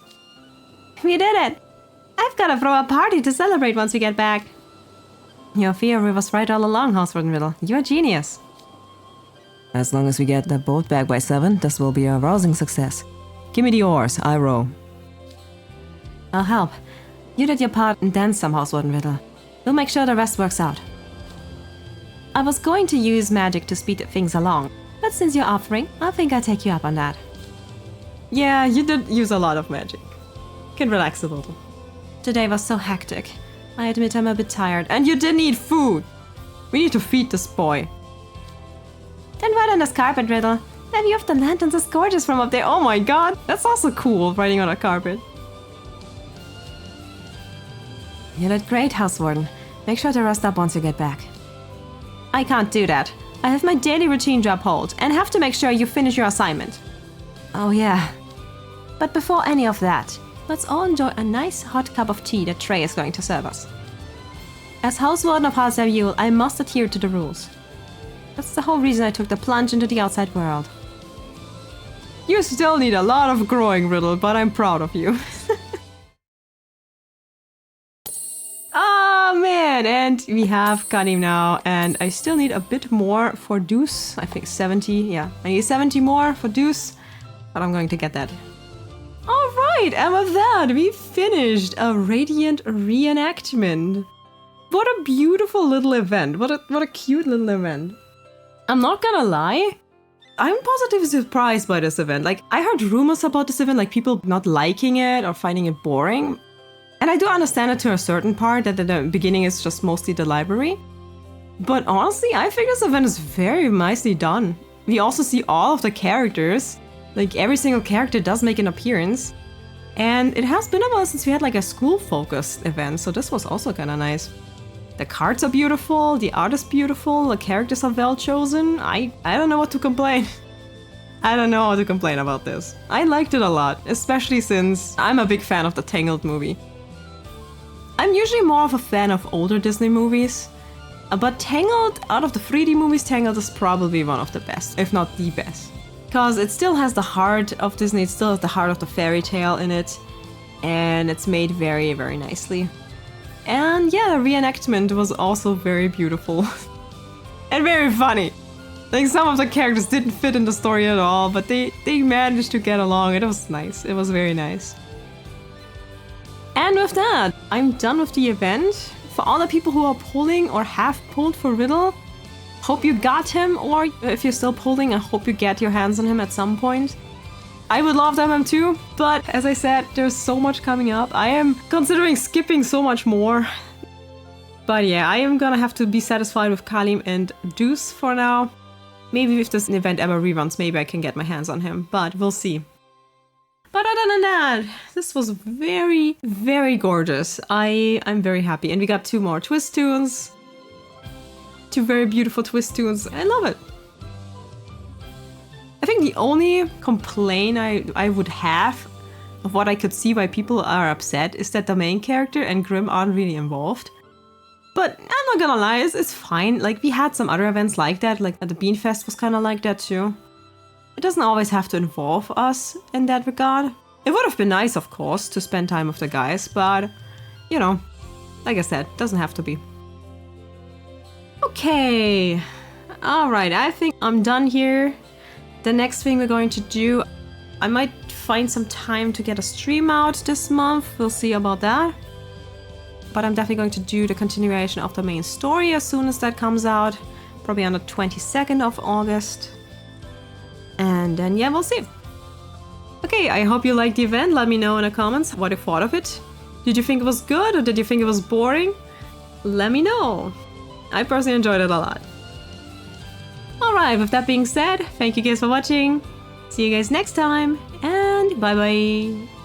We did it! I've gotta throw a party to celebrate once we get back. Your theory was right all along, Housewarden Riddle. You're a genius. As long as we get that boat back by 7, this will be a rousing success. Give me the oars, I row. I'll help. You did your part and then some, Housewarden Riddle. We'll make sure the rest works out. I was going to use magic to speed things along, but since you're offering, I think I'll take you up on that. Yeah, you did use a lot of magic. Can relax a little. Today was so hectic. I admit I'm a bit tired, and you didn't eat food! We need to feed this boy. Then ride on this carpet, Riddle. The view of the lanterns is gorgeous from up there. Oh my god, that's also cool, riding on a carpet. You did great, Housewarden. Make sure to rest up once you get back. I can't do that. I have my daily routine to uphold, and have to make sure you finish your assignment. Oh yeah. But before any of that, let's all enjoy a nice hot cup of tea that Trey is going to serve us. As Housewarden of Halsavule, I must adhere to the rules. That's the whole reason I took the plunge into the outside world. You still need a lot of growing, Riddle, but I'm proud of you. Oh man, and we have Kalim now, and I still need a bit more for Deuce. I think 70, yeah. I need 70 more for Deuce, but I'm going to get that. Alright, and with that, we finished a Radiant Reenactment. What a beautiful little event. What a cute little event. I'm not gonna lie, I'm positively surprised by this event. Like, I heard rumors about this event, like people not liking it or finding it boring. And I do understand it to a certain part, that the beginning is just mostly the library. But honestly, I think this event is very nicely done. We also see all of the characters. Like, every single character does make an appearance. And it has been a while since we had like a school-focused event, so this was also kinda nice. The cards are beautiful, the art is beautiful, the characters are well chosen. I don't know what to complain. I don't know how to complain about this. I liked it a lot, especially since I'm a big fan of the Tangled movie. I'm usually more of a fan of older Disney movies, but Tangled, out of the 3D movies, Tangled is probably one of the best, if not the best. Because it still has the heart of Disney, it still has the heart of the fairy tale in it, and it's made very, very nicely. And yeah, the reenactment was also very beautiful. And very funny. Like, some of the characters didn't fit in the story at all, but they managed to get along. It was nice. It was very nice. And with that, I'm done with the event. For all the people who are pulling or have pulled for Riddle, hope you got him, or if you're still pulling, I hope you get your hands on him at some point. I would love to have him too, but as I said, there's so much coming up. I am considering skipping so much more. But yeah, I am gonna have to be satisfied with Kalim and Deuce for now. Maybe if this event ever reruns, maybe I can get my hands on him, but we'll see. But other than that, this was very, very gorgeous. I'm very happy. And we got 2 more twist tunes. 2 very beautiful twist tunes. I love it. I think the only complaint I would have of what I could see why people are upset is that the main character and Grimm aren't really involved. But I'm not gonna lie, it's fine. Like, we had some other events like that, like the Beanfest was kind of like that too. It doesn't always have to involve us in that regard. It would have been nice, of course, to spend time with the guys, but, you know, like I said, doesn't have to be. Okay, alright, I think I'm done here. The next thing we're going to do, I might find some time to get a stream out this month, we'll see about that. But I'm definitely going to do the continuation of the main story as soon as that comes out, probably on the 22nd of August. And then, yeah, we'll see. Okay, I hope you liked the event. Let me know in the comments what you thought of it. Did you think it was good or did you think it was boring? Let me know. I personally enjoyed it a lot. Alright, with that being said, thank you guys for watching. See you guys next time, and bye bye.